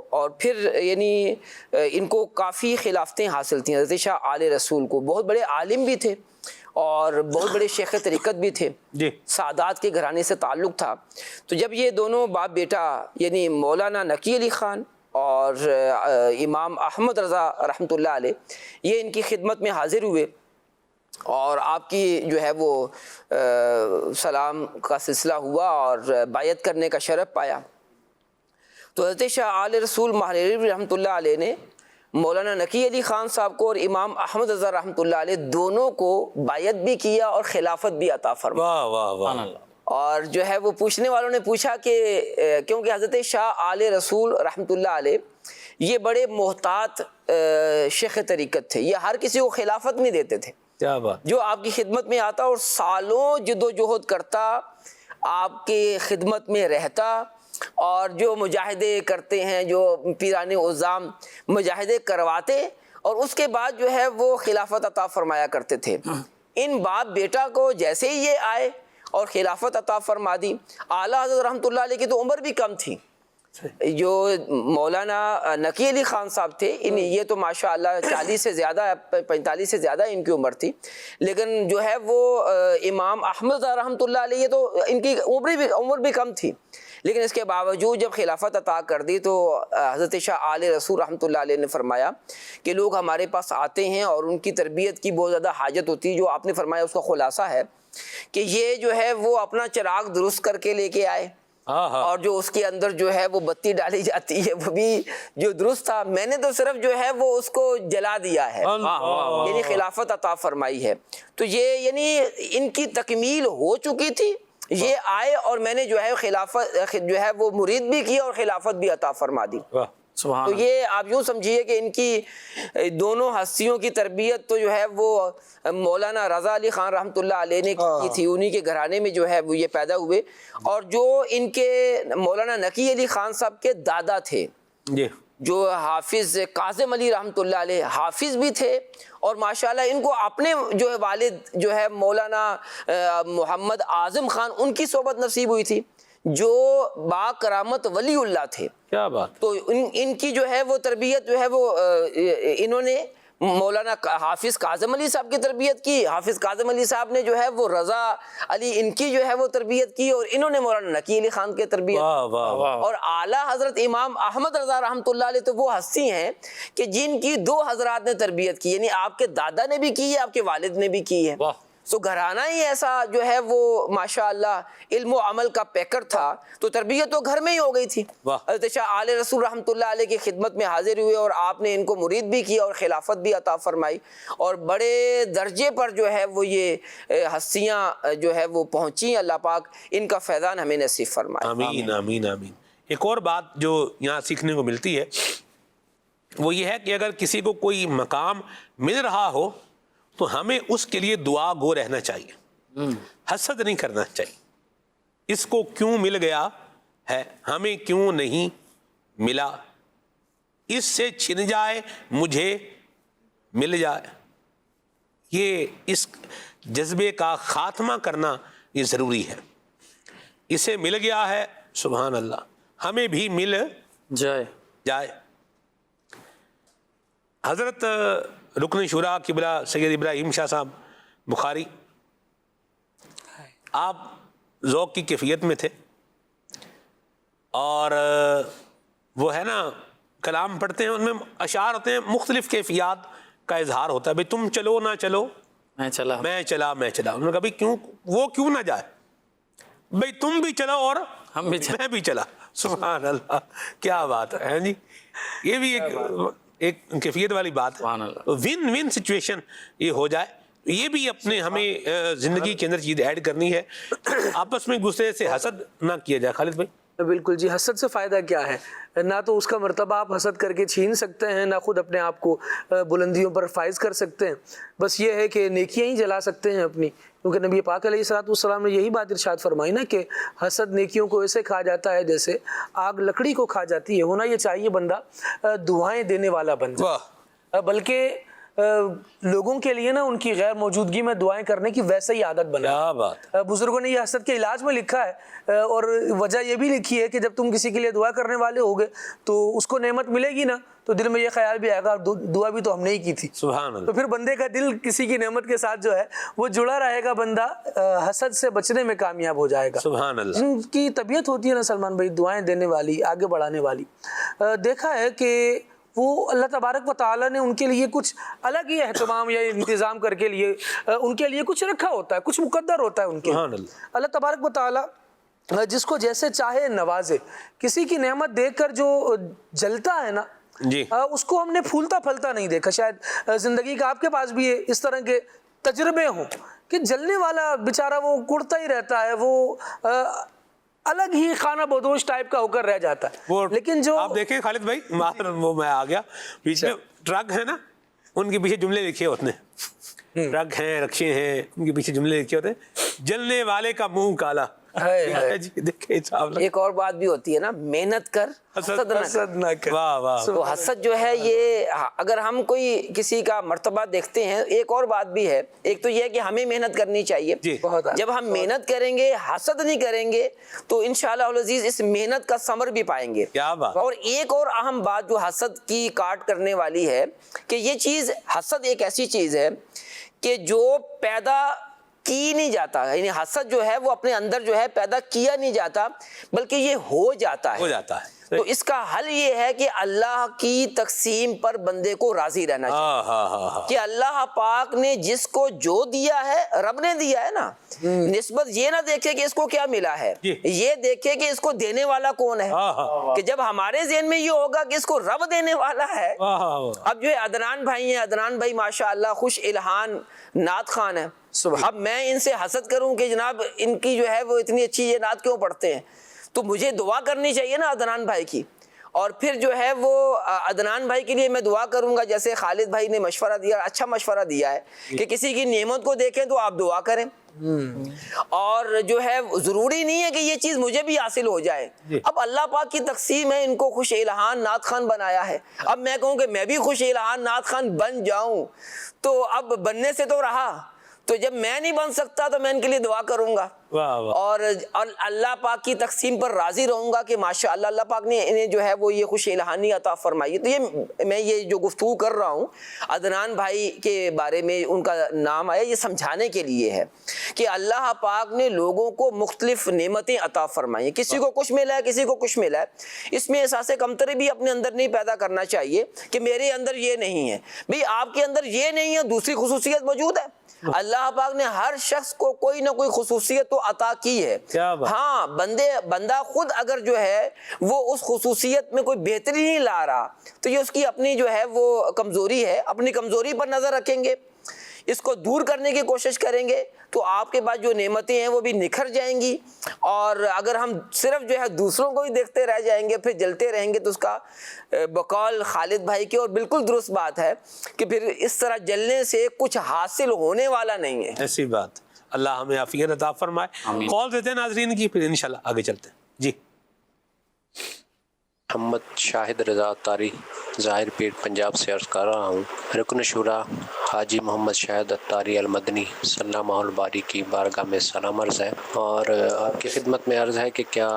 اور پھر یعنی ان کو کافی خلافتیں حاصل تھیں. حضرت شاہ آل رسول کو بہت بڑے عالم بھی تھے اور بہت بڑے شیخ طریقت بھی تھے. سادات کے گھرانے سے تعلق تھا. تو جب یہ دونوں باپ بیٹا یعنی مولانا نقی علی خان اور امام احمد رضا رحمۃ اللہ علیہ یہ ان کی خدمت میں حاضر ہوئے اور آپ کی جو ہے وہ سلام کا سلسلہ ہوا اور بیعت کرنے کا شرف پایا. تو حضرت شاہ آل رسول ماریرہ رحمۃ اللہ علیہ نے مولانا نقی علی خان صاحب کو اور امام احمد رضا رحمۃ اللہ علیہ دونوں کو بیعت بھی کیا اور خلافت بھی عطا فرمائی. واہ واہ واہ. اور جو ہے وہ پوچھنے والوں نے پوچھا کہ کیونکہ حضرت شاہ آل رسول رحمۃ اللہ علیہ یہ بڑے محتاط شیخ طریقت تھے، یہ ہر کسی کو خلافت نہیں دیتے تھے. کیا بات. جو آپ کی خدمت میں آتا اور سالوں جد و جہد کرتا، آپ کی خدمت میں رہتا اور جو مجاہدے کرتے ہیں، جو پیران عظام مجاہدے کرواتے اور اس کے بعد جو ہے وہ خلافت عطا فرمایا کرتے تھے. ان باپ بیٹا کو جیسے ہی یہ آئے اور خلافت عطا فرما دی. اعلیٰ حضرت رحمۃ اللہ علیہ کی تو عمر بھی کم تھی. جو مولانا نقی علی خان صاحب تھے یہ تو ماشاء اللہ 40 سے زیادہ 45 سے زیادہ ان کی عمر تھی. لیکن جو ہے وہ امام احمد رحمۃ اللہ علیہ تو ان کی عمر بھی کم تھی. لیکن اس کے باوجود جب خلافت عطا کر دی تو حضرت شاہ آل رسول رحمۃ اللہ علیہ نے فرمایا کہ لوگ ہمارے پاس آتے ہیں اور ان کی تربیت کی بہت زیادہ حاجت ہوتی ہے. جو آپ نے فرمایا اس کا خلاصہ ہے کہ یہ جو ہے وہ اپنا چراغ درست کر کے لے کے آئے اور جو اس کے اندر جو ہے وہ بتی ڈالی جاتی ہے وہ بھی جو درست تھا. میں نے تو صرف جو ہے وہ اس کو جلا دیا ہے، یعنی خلافت عطا فرمائی ہے. تو یہ یعنی ان کی تکمیل ہو چکی تھی. یہ آئے اور میں نے جو ہے خلافت جو ہے وہ مرید بھی کی اور خلافت بھی عطا فرما دی. تو یہ آپ یوں سمجھیے کہ ان کی دونوں ہستیوں کی تربیت تو جو ہے وہ مولانا رضا علی خان رحمۃ اللہ علیہ نے کی تھی. انہی کے گھرانے میں جو ہے وہ یہ پیدا ہوئے. اور جو ان کے مولانا نقی علی خان صاحب کے دادا تھے جو حافظ کاظم علی رحمۃ اللہ علیہ حافظ بھی تھے اور ماشاءاللہ ان کو اپنے جو ہے والد جو ہے مولانا محمد اعظم خان ان کی صحبت نصیب ہوئی تھی جو با کرامت ولی اللہ تھے. کیا بات. تو ان کی جو ہے وہ تربیت جو ہے وہ انہوں نے مولانا حافظ کاظم علی صاحب کی تربیت کی. حافظ کاظم علی صاحب نے جو ہے وہ رضا علی ان کی جو ہے وہ تربیت کی اور انہوں نے مولانا نقی علی خان کی تربیت. اور اعلیٰ حضرت امام احمد رضا رحمۃ اللہ علیہ تو وہ ہستی ہیں کہ جن کی 2 حضرات نے تربیت کی، یعنی آپ کے دادا نے بھی کی ہے، آپ کے والد نے بھی کی ہے. تو گھرانہ ہی ایسا جو ہے وہ ماشاءاللہ علم و عمل کا پیکر تھا. تو تربیت تو گھر میں ہی ہو گئی تھی. حضرت شاہ آل رسول رحمۃ اللہ علیہ کی خدمت میں حاضر ہوئے اور آپ نے ان کو مرید بھی کیا اور خلافت بھی عطا فرمائی اور بڑے درجے پر جو ہے وہ یہ ہستیاں جو ہے وہ پہنچی. اللہ پاک ان کا فیضان ہمیں نصیب فرمائے. آمین آمین آمین. ایک اور بات جو یہاں سیکھنے کو ملتی ہے وہ یہ ہے کہ اگر کسی کو کوئی مقام مل رہا ہو تو ہمیں اس کے لیے دعا گو رہنا چاہیے، حسد نہیں کرنا چاہیے. اس کو کیوں مل گیا ہے ہمیں کیوں نہیں ملا، اس سے چھن جائے مجھے مل جائے. یہ اس جذبے کا خاتمہ کرنا یہ ضروری ہے. اسے مل گیا ہے سبحان اللہ، ہمیں بھی مل جائے. حضرت رکن شورا قبلہ سید ابراہیم شاہ صاحب بخاری، آپ ذوق کی کیفیت میں تھے، اور وہ ہے نا کلام پڑھتے ہیں، ان میں اشعار ہوتے ہیں، مختلف کیفیات کا اظہار ہوتا ہے. بھئی تم چلو نہ چلو، میں چلا. انہوں نے کہا بھئی کیوں وہ کیوں نہ جائے، بھئی تم بھی چلو اور میں بھی چلا. سبحان اللہ، کیا بات ہے جی. یہ بھی ایک کیفیت والی بات ہے. ون ون سچویشن یہ ہو جائے، یہ بھی اپنے ہمیں زندگی کے اندر چیز ایڈ کرنی ہے. آپس میں دوسرے سے حسد نہ کیا جائے. خالد بھائی بالکل جی، حسد سے فائدہ کیا ہے؟ نہ تو اس کا مرتبہ آپ حسد کر کے چھین سکتے ہیں، نہ خود اپنے آپ کو بلندیوں پر فائز کر سکتے ہیں. بس یہ ہے کہ نیکیاں ہی جلا سکتے ہیں اپنی، کیونکہ نبی پاک علیہ الصلوۃ والسلام نے یہی بات ارشاد فرمائی نا کہ حسد نیکیوں کو ایسے کھا جاتا ہے جیسے آگ لکڑی کو کھا جاتی ہے. ہونا یہ چاہیے بندہ دعائیں دینے والا بندہ، بلکہ لوگوں کے لیے نا ان کی غیر موجودگی میں دعائیں کرنے کی ویسے ہی عادت بنا. بزرگوں نے یہ حسد کے علاج میں لکھا ہے، اور وجہ یہ بھی لکھی ہے کہ جب تم کسی کے لیے دعا کرنے والے ہوگے تو اس کو نعمت ملے گی نا، تو دل میں یہ خیال بھی آئے گا دعا بھی تو ہم نے ہی کی تھی. سبحان اللہ. تو پھر بندے کا دل کسی کی نعمت کے ساتھ جو ہے وہ جڑا رہے گا، بندہ حسد سے بچنے میں کامیاب ہو جائے گا. سبحان اللہ. جن کی طبیعت ہوتی ہے نا سلمان بھائی دعائیں دینے والی، آگے بڑھانے والی، دیکھا ہے کہ وہ اللہ تبارک و تعالیٰ نے ان کے لیے کچھ الگ ہی اہتمام یا انتظام کر کے لیے ان کے لیے کچھ رکھا ہوتا ہے، کچھ مقدر ہوتا ہے ان کے. اللہ تبارک و تعالیٰ جس کو جیسے چاہے نوازے. کسی کی نعمت دیکھ کر جو جلتا ہے نا جی، اس کو ہم نے پھولتا پھلتا نہیں دیکھا. شاید زندگی کا آپ کے پاس بھی اس طرح کے تجربے ہوں کہ جلنے والا بیچارہ وہ کڑتا ہی رہتا ہے، وہ الگ ہی خانہ بدوش ٹائپ کا ہو کر رہ جاتا ہے. لیکن جو آپ دیکھیں خالد بھائی، وہ میں آ گیا بیچ میں، ٹرک ہے نا ان کے پیچھے جملے لکھے ہوتے ہیں، ٹرک ہیں رکشے ہیں ان کے پیچھے جملے لکھے ہوتے ہیں، جلنے والے کا منہ کالا. ایک اور بات بھی ہوتی ہے نا، محنت کر حسد نہ کر. تو حسد جو ہے یہ اگر ہم کوئی کسی کا مرتبہ دیکھتے ہیں، ایک اور بات بھی ہے. ایک تو یہ ہے کہ ہمیں محنت کرنی چاہیے. جب ہم محنت کریں گے، حسد نہیں کریں گے، تو انشاءاللہ العزیز اس محنت کا ثمر بھی پائیں گے. اور ایک اور اہم بات جو حسد کی کاٹ کرنے والی ہے کہ یہ چیز حسد ایک ایسی چیز ہے کہ جو پیدا کی نہیں جاتا، یعنی حسد جو ہے وہ اپنے اندر جو ہے پیدا کیا نہیں جاتا، بلکہ یہ ہو جاتا ہے. تو اس کا حل یہ ہے کہ اللہ کی تقسیم پر بندے کو راضی رہنا چاہیے کہ اللہ پاک نے جس کو جو دیا ہے، رب نے دیا ہے نا، نسبت یہ نہ دیکھے کہ اس کو کیا ملا ہے، یہ دیکھے کہ اس کو دینے والا کون ہے. کہ جب ہمارے ذہن میں یہ ہوگا کہ اس کو رب دینے والا ہے. اب جو ہے عدنان بھائی ہیں، عدنان بھائی ماشاءاللہ خوش الہان نعت خوان ہے. اب میں ان سے حسد کروں کہ جناب ان کی جو ہے وہ اتنی اچھی یہ نعت کیوں پڑھتے ہیں، تو مجھے دعا کرنی چاہیے نا عدنان بھائی کی. اور پھر جو ہے وہ عدنان بھائی کے لیے میں دعا کروں گا، جیسے خالد بھائی نے مشورہ دیا، اچھا مشورہ دیا ہے کہ کسی کی نعمت کو دیکھیں تو آپ دعا کریں. اور جو ہے ضروری نہیں ہے کہ یہ چیز مجھے بھی حاصل ہو جائے. اب اللہ پاک کی تقسیم ہے، ان کو خوش الہان نعت خوان بنایا ہے. اب میں کہوں کہ میں بھی خوش الہان نعت خوان بن جاؤں، تو اب بننے سے تو رہا، تو جب میں نہیں بن سکتا تو میں ان کے لیے دعا کروں گا اور اللہ پاک کی تقسیم پر راضی رہوں گا کہ ماشاءاللہ اللہ پاک نے انہیں جو ہے وہ یہ خوش الہانی عطا فرمائی. تو یہ میں یہ جو گفتگو کر رہا ہوں عدنان بھائی کے بارے میں، ان کا نام آیا، یہ سمجھانے کے لیے ہے کہ اللہ پاک نے لوگوں کو مختلف نعمتیں عطا فرمائی ہیں. کسی کو کچھ ملا ہے، کسی کو کچھ ملا ہے. اس میں احساس کمتری بھی اپنے اندر نہیں پیدا کرنا چاہیے کہ میرے اندر یہ نہیں ہے. بھئی آپ کے اندر یہ نہیں ہے، دوسری خصوصیت موجود ہے. اللہ پاک نے ہر شخص کو کوئی نہ کوئی خصوصیت تو عطا کی ہے. ہاں بندہ خود اگر جو ہے وہ اس خصوصیت میں کوئی بہتری نہیں لا رہا تو یہ اس کی اپنی جو ہے وہ کمزوری ہے. اپنی کمزوری پر نظر رکھیں گے، اس کو دور کرنے کی کوشش کریں گے تو آپ کے پاس جو نعمتیں ہیں وہ بھی نکھر جائیں گی. اور اگر ہم صرف جو ہے دوسروں کو ہی دیکھتے رہ جائیں گے، پھر جلتے رہیں گے، تو اس کا بقول خالد بھائی کی اور بالکل درست بات ہے کہ پھر اس طرح جلنے سے کچھ حاصل ہونے والا نہیں ہے. ایسی بات. اللہ ہمیں عافیت عطا فرمائے. کال دیتے ہیں ناظرین کی، پھر انشاءاللہ آگے چلتے ہیں. جی محمد شاہد رضا اتاری ظاہر پیٹ پنجاب سے عرض کر رہا ہوں۔ رکن شورا حاجی محمد شاہد اتاری المدنی صلی اللہ الباری کی بارگاہ میں سلام عرض ہے، اور آپ کی خدمت میں عرض ہے کہ کیا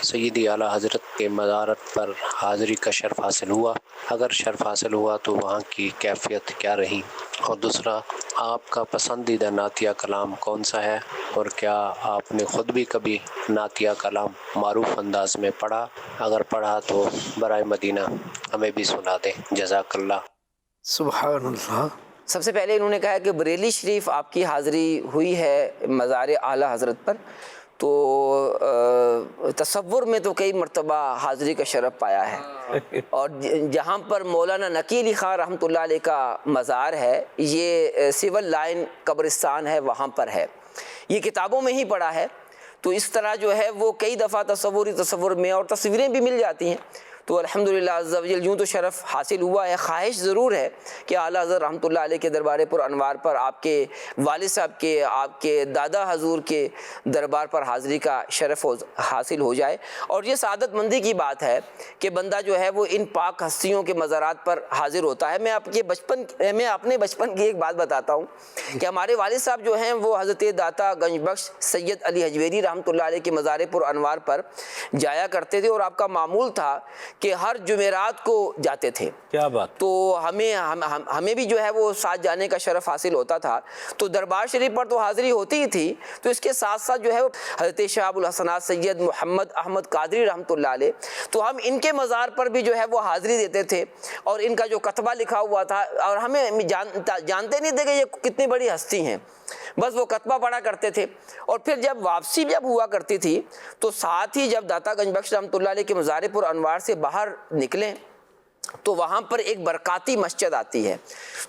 سیدی اعلیٰ حضرت کے مزارت پر حاضری کا شرف حاصل ہوا؟ اگر شرف حاصل ہوا تو وہاں کی کیفیت کیا رہی؟ اور دوسرا، آپ کا پسندیدہ نعتیہ کلام کون سا ہے، اور کیا آپ نے خود بھی کبھی نعتیہ کلام معروف انداز میں پڑھا؟ اگر پڑھا تو برائے مدینہ ہمیں بھی سنا دیں، جزاک اللہ۔ سبحان اللہ۔ سب سے پہلے انہوں نے کہا کہ بریلی شریف آپ کی حاضری ہوئی ہے مزار اعلیٰ حضرت پر، تو تصور میں تو کئی مرتبہ حاضری کا شرف پایا ہے، اور جہاں پر مولانا نقی علی خان رحمۃ اللہ علیہ کا مزار ہے، یہ سول لائن قبرستان ہے، وہاں پر ہے، یہ کتابوں میں ہی پڑھا ہے، تو اس طرح جو ہے وہ کئی دفعہ تصور میں اور تصویریں بھی مل جاتی ہیں، تو الحمدللہ عز و جل یوں تو شرف حاصل ہوا ہے۔ خواہش ضرور ہے کہ اعلیٰ حضرت رحمۃ اللہ علیہ کے دربار پر انوار پر آپ کے والد صاحب کے، آپ کے دادا حضور کے دربار پر حاضری کا شرف حاصل ہو جائے، اور یہ سعادت مندی کی بات ہے کہ بندہ جو ہے وہ ان پاک ہستیوں کے مزارات پر حاضر ہوتا ہے۔ میں اپنے بچپن کی ایک بات بتاتا ہوں کہ ہمارے والد صاحب جو ہیں وہ حضرت داتا گنج بخش سید علی حجویری رحمۃ اللہ علیہ کے مزار پر انوار پر جایا کرتے تھے، اور آپ کا معمول تھا کہ ہر جمعرات کو جاتے تھے۔ کیا بات! تو ہمیں بھی جو ہے وہ ساتھ جانے کا شرف حاصل ہوتا تھا، تو دربار شریف پر تو حاضری ہوتی ہی تھی، تو اس کے ساتھ ساتھ جو ہے حضرت شاہ ابو الحسنات سید محمد احمد قادری رحمۃ اللہ علیہ، تو ہم ان کے مزار پر بھی جو ہے وہ حاضری دیتے تھے، اور ان کا جو کتبہ لکھا ہوا تھا، اور ہمیں جانتے نہیں تھے کہ یہ کتنی بڑی ہستی ہیں، بس وہ کتبہ پڑھا کرتے تھے، اور پھر جب واپسی جب ہوا کرتی تھی تو ساتھ ہی جب داتا گنج بخش رحمۃ اللہ علیہ کے مزار پر انوار سے باہر نکلیں تو وہاں پر ایک برکاتی مسجد آتی ہے،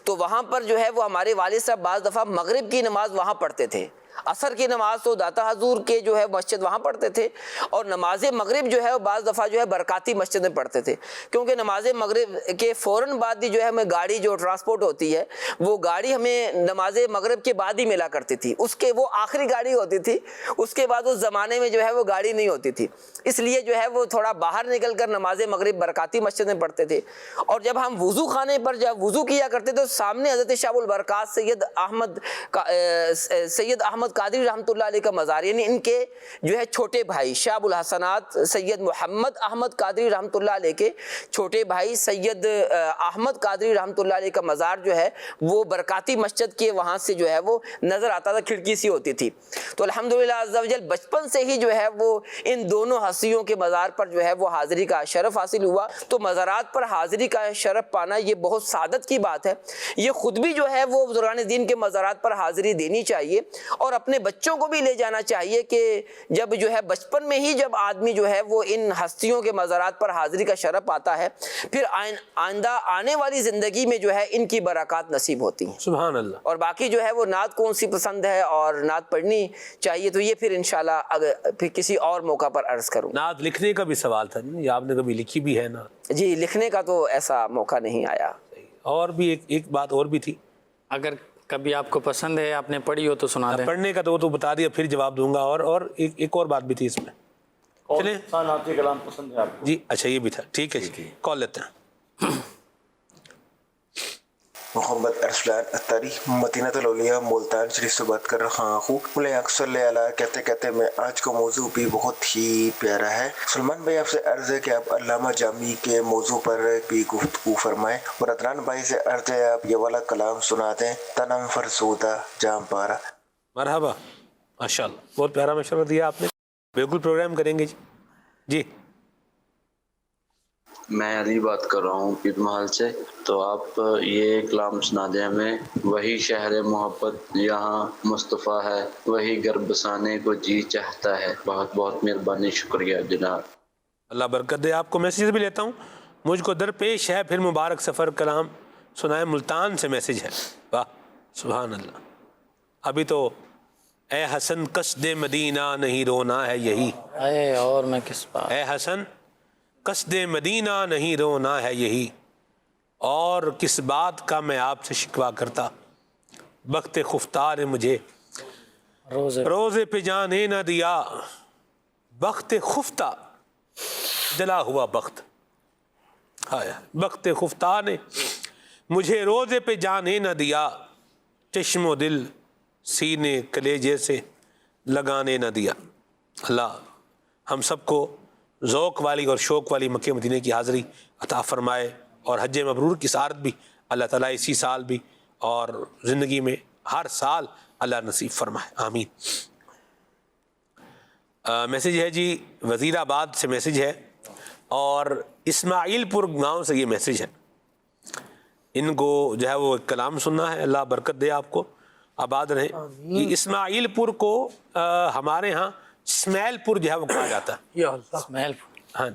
تو وہاں پر جو ہے وہ ہمارے والد صاحب بعض دفعہ مغرب کی نماز وہاں پڑھتے تھے، عصر کی نماز تو داتا حضور کے جو ہے مسجد وہاں پڑھتے تھے، اور نماز مغرب جو ہے بعض دفعہ جو ہے برکاتی مسجد میں پڑھتے تھے، کیونکہ نماز مغرب کے فوراً بعد ہی جو ہے ہمیں گاڑی جو ٹرانسپورٹ ہوتی ہے وہ گاڑی ہمیں نماز مغرب کے بعد ہی ملا کرتی تھی، اس کے وہ آخری گاڑی ہوتی تھی، اس کے بعد اس زمانے میں جو ہے وہ گاڑی نہیں ہوتی تھی، اس لیے جو ہے وہ تھوڑا باہر نکل کر نماز مغرب برکاتی مسجد میں پڑھتے تھے۔ اور جب ہم وضو خانے پر جب وضو کیا کرتے تھے تو سامنے حضرت شاہ البرکات سید احمد قادری رحمۃ اللہ علیہ کا مزار، یعنی ان کے جو ہے چھوٹے بھائی شاہ ابو الحسنات سید محمد احمد قادری رحمۃ اللہ علیہ کے چھوٹے بھائی سید احمد قادری رحمۃ اللہ علیہ کا مزار جو ہے وہ برکاتی مسجد کے وہاں سے جو ہے وہ نظر آتا تھا، کھڑکی سی ہوتی تھی۔ تو الحمدللہ عز و جل بچپن سے ہی جو ہے وہ ان دونوں ہستیوں کے مزار پر جو ہے وہ حاضری کا شرف حاصل ہوا، تو مزارات پر حاضری کا شرف پانا یہ بہت سعادت کی بات ہے۔ یہ خود بھی جو ہے وہ بزرگان دین کے مزارات پر حاضری دینی چاہیے، اور اپنے بچوں کو بھی لے جانا چاہیے کہ جب جو ہے بچپن میں ہی جب آدمی جو ہے وہ ان ہستیوں کے مزارات پر حاضری کا شرف پاتا ہے، پھر آئندہ آنے والی زندگی میں جو ہے ان کی برکات نصیب ہوتی ہیں۔ سبحان اللہ۔ اور باقی جو ہے وہ نعت کون سی پسند ہے اور نعت پڑھنی چاہیے تو یہ پھر انشاءاللہ اگر پھر کسی اور موقع پر عرض کروں۔ نعت لکھنے کا بھی سوال تھا جی، آپ نے کبھی لکھی بھی ہے نعت؟ جی لکھنے کا تو ایسا موقع نہیں آیا۔ اور بھی ایک بات اور بھی تھی، اگر کبھی آپ کو پسند ہے آپ نے پڑھی ہو تو سنا دیں۔ پڑھنے کا تو وہ تو بتا دیا، پھر جواب دوں گا، اور ایک اور بات بھی تھی اس میں۔ چلیں نعتیہ کلام پسند ہے آپ کو؟ جی اچھا یہ بھی تھا، ٹھیک ہے جی، کال لیتے ہیں۔ محمد ارسلان اتاری مدینہ الاولیاء ملتان شریف سے بات کر رہا ہوں۔ مولائے اکثر علیہ کہتے کہتے میں آج کا موضوع بھی بہت ہی پیارا ہے۔ سلمان بھائی آپ سے عرض ہے کہ آپ علامہ جامی کے موضوع پر بھی گفتگو فرمائیں، اور عدنان بھائی سے عرض ہے آپ یہ والا کلام سنا دیں، تنم فرسودہ جام پارا۔ مرحبا، ماشاءاللہ، بہت پیارا مشورہ دیا آپ نے، بالکل پروگرام کریں گے جی۔ میں علی بات کر رہا ہوں پیر محل سے، تو آپ یہ کلام سنا دیں ہمیں۔ وہی شہر محبت یہاں مصطفیٰ ہے، وہی گھر بسانے کو جی چاہتا ہے۔ بہت بہت مہربانی، شکریہ جناب۔ اللہ برکت دے آپ کو۔ میسیج بھی لیتا ہوں، مجھ کو درپیش ہے پھر مبارک سفر، کلام سنائے ملتان سے میسیج ہے۔ واہ سبحان اللہ۔ ابھی تو اے حسن قصد مدینہ نہیں رونا ہے یہی، اے اور میں کس بات، اے حسن قصد مدینہ نہیں رونا ہے یہی، اور کس بات کا میں آپ سے شکوہ کرتا، بخت خفتار مجھے روزے پہ جانے نہ دیا، بخت خفتہ جلا ہوا بخت ہائے بخت خفتہ نے مجھے روزے پہ جانے نہ دیا، چشم و دل سینے کلیجے سے لگانے نہ دیا۔ اللہ ہم سب کو ذوق والی اور شوق والی مکہ مدینہ کی حاضری عطا فرمائے، اور حج مبرور کی سعادت بھی اللہ تعالیٰ اسی سال بھی اور زندگی میں ہر سال اللہ نصیب فرمائے، آمین۔ میسیج ہے جی وزیر آباد سے میسیج ہے، اور اسماعیل پور گاؤں سے یہ میسیج ہے۔ ان کو جو ہے وہ کلام سننا ہے، اللہ برکت دے آپ کو، آباد رہیں۔ یہ اسماعیل پور کو ہمارے ہاں اسماعیل پور جو ہے وہ کہا جاتا ہے۔ اسماعیل پور، ہاں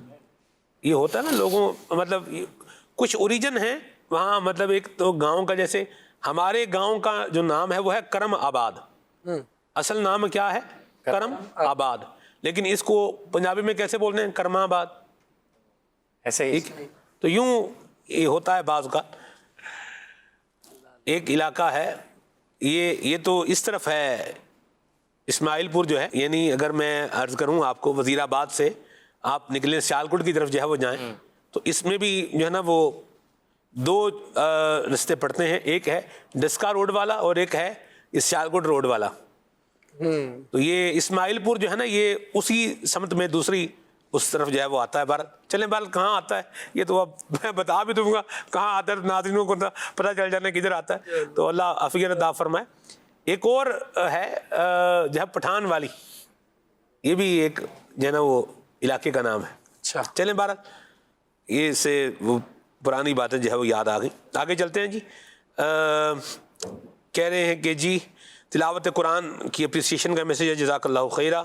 یہ ہوتا ہے نا لوگوں، مطلب کچھ اوریجن ہے وہاں، مطلب ایک تو گاؤں کا، جیسے ہمارے گاؤں کا جو نام ہے وہ ہے کرم آباد، اصل نام کیا ہے؟ کرم آباد، لیکن اس کو پنجابی میں کیسے بولتے ہیں؟ کرم آباد، ایسے ہی۔ تو یوں یہ ہوتا ہے بعض کا، ایک علاقہ ہے یہ تو اس طرف ہے اسماعیل پور جو ہے، یعنی اگر میں عرض کروں آپ کو وزیر آباد سے آپ نکلیں سیالکوٹ کی طرف جو ہے وہ جائیں تو اس میں بھی جو ہے نا وہ دو رستے پڑتے ہیں، ایک ہے ڈسکا روڈ والا اور ایک ہے اس سیالکوٹ روڈ والا۔ تو یہ اسماعیل پور جو ہے نا یہ اسی سمت میں دوسری اس طرف جو ہے وہ آتا ہے۔ بھارت چلیں بال کہاں آتا ہے یہ تو اب میں بتا بھی دوں گا کہاں آتا ہے، ناظرینوں کو پتہ چل جانا کدھر آتا ہے، تو اللہ عافیت عطا فرمائے۔ ایک اور ہے جو ہے پٹھان والی، یہ بھی ایک جو ہے نا وہ علاقے کا نام ہے۔ اچھا چلیں بھارت یہ سے وہ پرانی باتیں جو ہے وہ یاد آ گئی۔ آگے چلتے ہیں جی، کہہ رہے ہیں کہ جی تلاوت قرآن کی اپریسیشن کا میسیج ہے، جزاک اللہ خیرہ،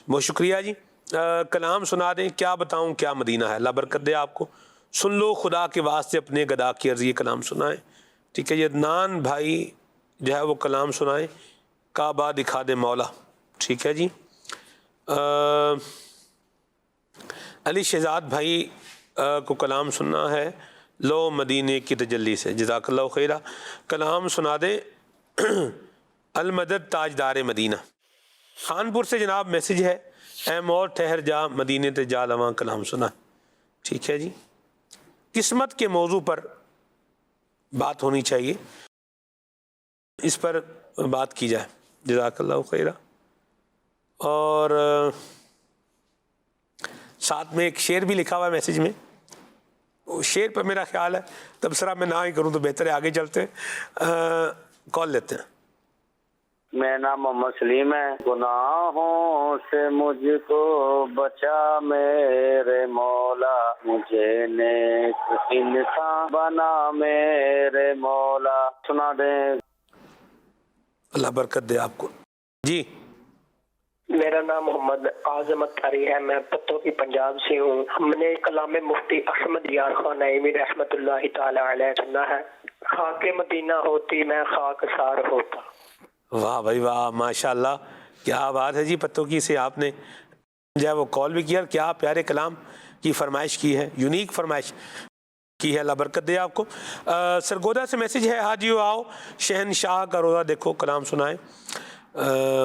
بہت شکریہ جی۔ کلام سنا دیں، کیا بتاؤں کیا مدینہ ہے، اللہ برکت دے آپ کو، سن لو خدا کے واسطے اپنے گدا کی عرض، یہ کلام سنائیں۔ ٹھیک ہے، یہ عدنان بھائی جو ہے وہ کلام سنائیں، کعبہ دکھا دے مولا۔ ٹھیک ہے جی، علی شہزاد بھائی کو کلام سننا ہے، لو مدینے کی تجلی سے، جزاک اللہ خیرہ، کلام سنا دیں المدد تاجدار مدینہ۔ خانپور سے جناب میسیج ہے، اے مور ٹھہر جا مدینے تے جا لواں، کلام سنا۔ ٹھیک ہے جی، قسمت کے موضوع پر بات ہونی چاہیے، اس پر بات کی جائے، جزاک اللہ خیرہ۔ اور ساتھ میں ایک شعر بھی لکھا ہوا ہے میسیج میں، شعر پر میرا خیال ہے تبصرہ میں نہ ہی کروں تو بہتر ہے، آگے چلتے ہیں، کال لیتے ہیں۔ میرا نام محمد سلیم ہے۔ گناہوں سے مجھ کو بچا میرے مولا، مجھے نیک انسان بنا میرے مولا، سنا دیں۔ اللہ برکت دے آپ کو جی۔ میرا نام محمد اعظم اتاری ہے، میں پتوں کی پنجاب سے ہوں۔ ہم نے کلام مفتی احمد یار خان نعیمی رحمت اللہ تعالی علیہ سنا ہے، خاک مدینہ ہوتی میں خاک سار ہوتا۔ واہ بھائی واہ، ماشاء اللہ، کیا بات ہے جی، پتوں کی سے آپ نے جو ہے وہ کال بھی کیا، کیا پیارے کلام کی فرمائش کی ہے، یونیک فرمائش کی ہے، اللہ برکت دے آپ کو۔ سرگودا سے میسیج ہے، حاجیو آؤ شہنشاہ کا روزہ دیکھو، کلام سنائیں۔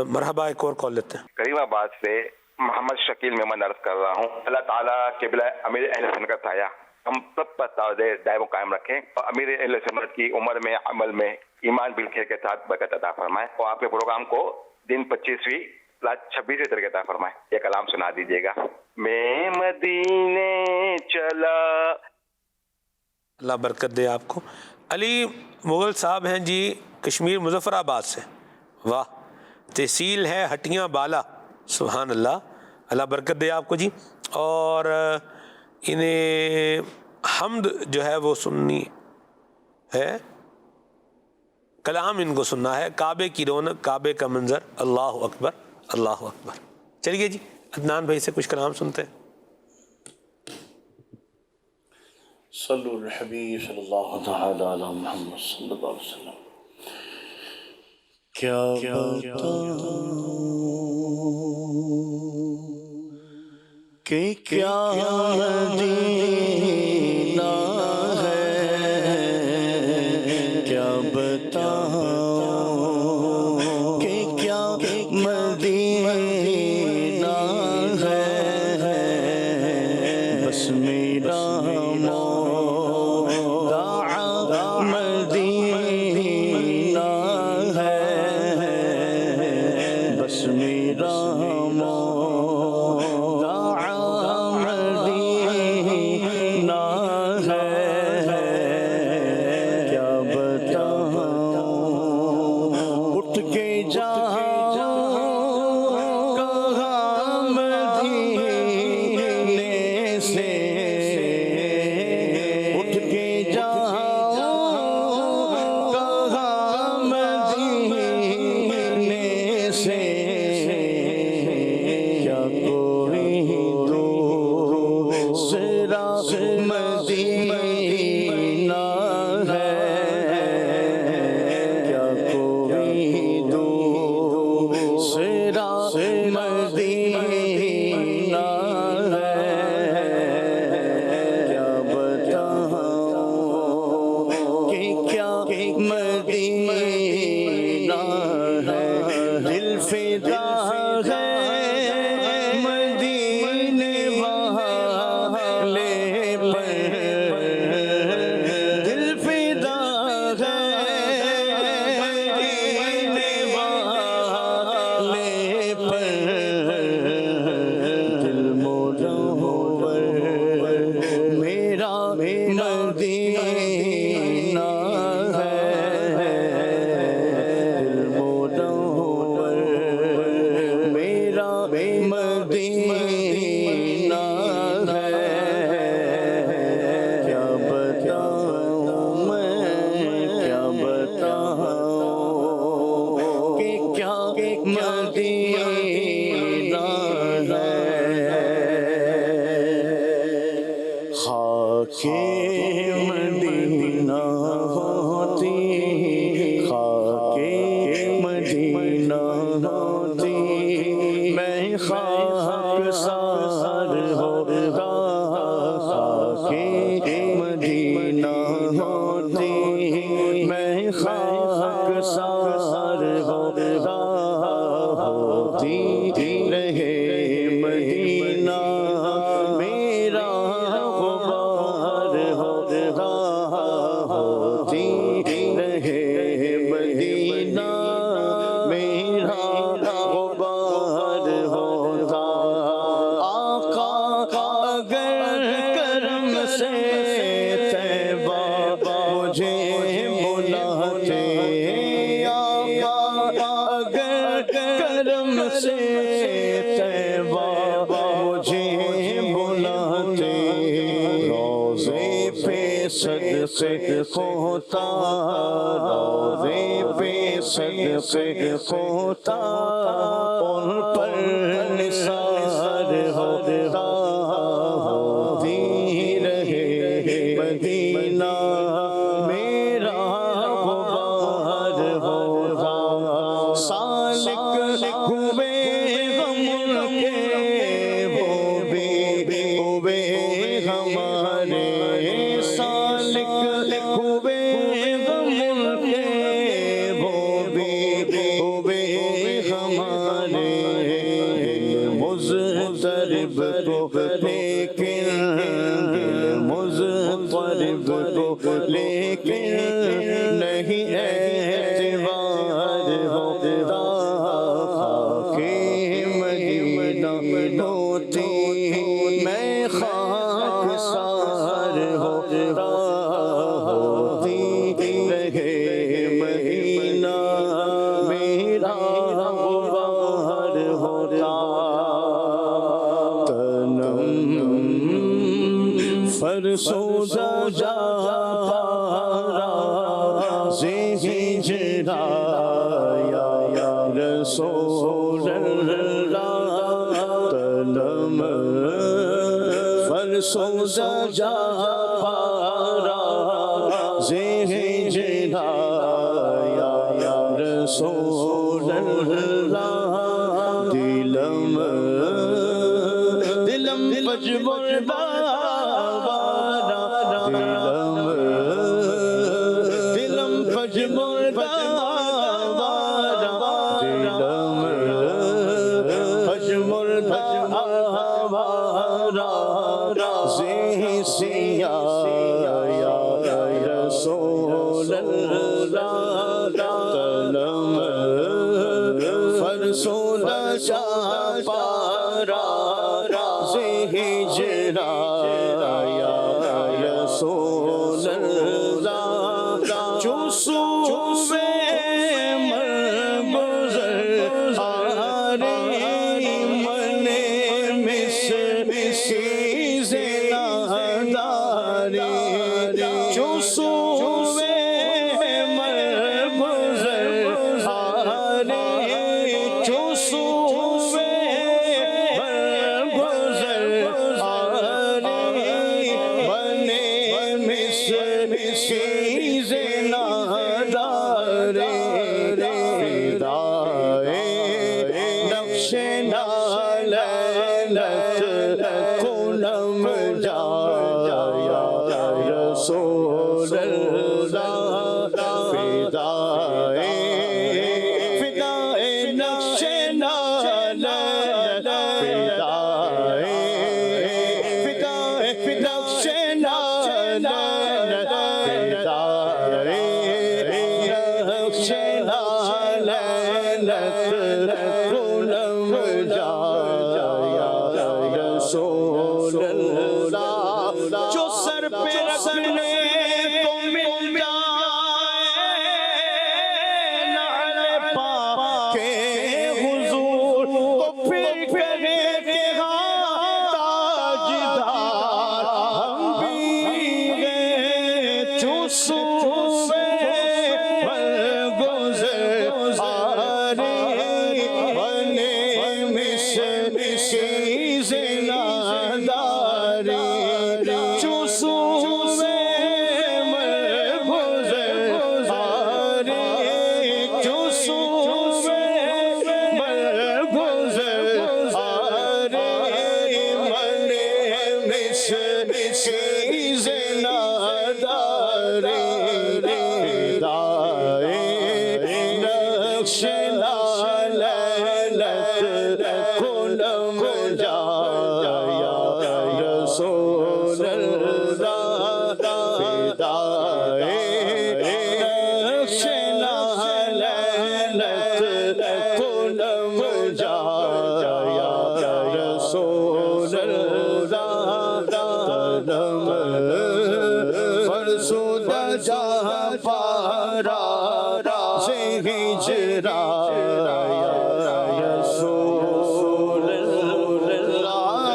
مرحبا، ایک اور کال لیتے ہیں۔ کریم آباد سے محمد شکیل ممن عرض کر رہا ہوں، اللہ تعالیٰ قبلہ امیر اہل سنت کا سایہ ہم سب پر تعداد دائم و قائم رکھیں، اور امیر اہل سنت کی عمر میں عمل میں ایمان بالخیر کے ساتھ برکت عطا فرمائے، اور آپ کے پروگرام کو دن 25ویں رات 26 تک عطا فرمائے۔ یہ کلام سنا دیجیے گا۔ میں مدینے چلا، اللہ برکت دے آپ کو۔ علی مغل صاحب ہیں جی کشمیر مظفر آباد سے، واہ، تحصیل ہے ہٹیاں بالا، سبحان اللہ، اللہ برکت دے آپ کو جی۔ اور انہیں حمد جو ہے وہ سننی ہے، کلام ان کو سننا ہے، کعبے کی رونق، کعبے کا منظر، اللہ اکبر اللہ اکبر۔ چلیے جی، عدنان بھائی سے کچھ کلام سنتے ہیں۔ صلو الحبیب صلی اللہ تعالی علی محمد صلی اللہ علیہ وسلم۔ کیا کہ کیا مدینہ ہے، کیا بتاؤں کہ کیا مدینہ ہے، بس میرا مولا کیا بتاؤں اٹھ کے جاؤں کہاں مدینے سے اٹھ کے جاؤں کہاں مدینے سے کیا کوئی دوسرا مدینہ ہے کیا کوئی دوسرا مدینہ ہے کیا بتاؤں کہ کیا مدینہ ہے دل فدا ہے مدینے والے پر دل فدا ہے مدینے والے پر دل منور میرا مدینہ ہے دل منور میرا مدینہ ہے کیا بتاؤں میں کیا بتاؤں کہ کیا مدینہ ہے خاک مدینہ ہوتی خاک مدینہ ہوتی میں خاک سار ہوتا خاک مدینہ ہوتی میں خاک سار ہوتا ہوتی رہے مدینہ میرا غبار ہوتا ہوتی رہے مدینہ میرا غبار ہوتا آقا اگر کرم سے طیبہ مجھے بلاتے آقا اگر کرم سے طیبہ مجھے بلاتے روزے پہ صدقے ہوتا روزے پہ صدقے ہوتا ان پر نثار ہوتا ہوتی رہے مدینہ میرا غبار ہوتا سالک ہوئے غم کے وہ بھی ہوئے ہمارے سالک ہوئے غم کے وہ بھی ہوئے ہمارے مضطرب کو لیکن مضطرب کو لیکن نہیں اعتبار ہوتا خاک مدینہ ہوتی میں خاک سار ہوتا ہوتی رہے مدینہ میرا غبار ہوتا تنم فرسودہ جا پارا ہجرا یا رسول اللہ تنم فرسودہ جا پارا ہجرا یا رسول اللہ دلم پجبر بابارا دلم پجبر بابارا دلم پجبر بابارا سیا یا رسول اللہ تلم فرسودہ جا پارا ہجرا یا رسول جو سوے مرگزر آرے جو سوے مرگزر آرے بنے مسکیز نادارے فدائے نقش نالت کنم جایا رسول اللہ فدائے نقش نالت فدائے نقش نالت نقش نالت کنم جایا رسول اللہ جو سر پہ رکھنے کو مل جائے نعل پاک کے حضور تو پھر کہے کہ ہاں تاجدار ہم بھی گئے جو سوے مرگزر آرے بنے مسکیز نادارے جو سوے مرگزر آرے جو سوے مرگزر آرے بنے مسکیز نادارے فدائے نقش نالت کنم جایا رسول اللہ فدائے نقش نالت کنم جایا رسول اللہ فرسود جہاں پارا سے ہجرا رسول اللہ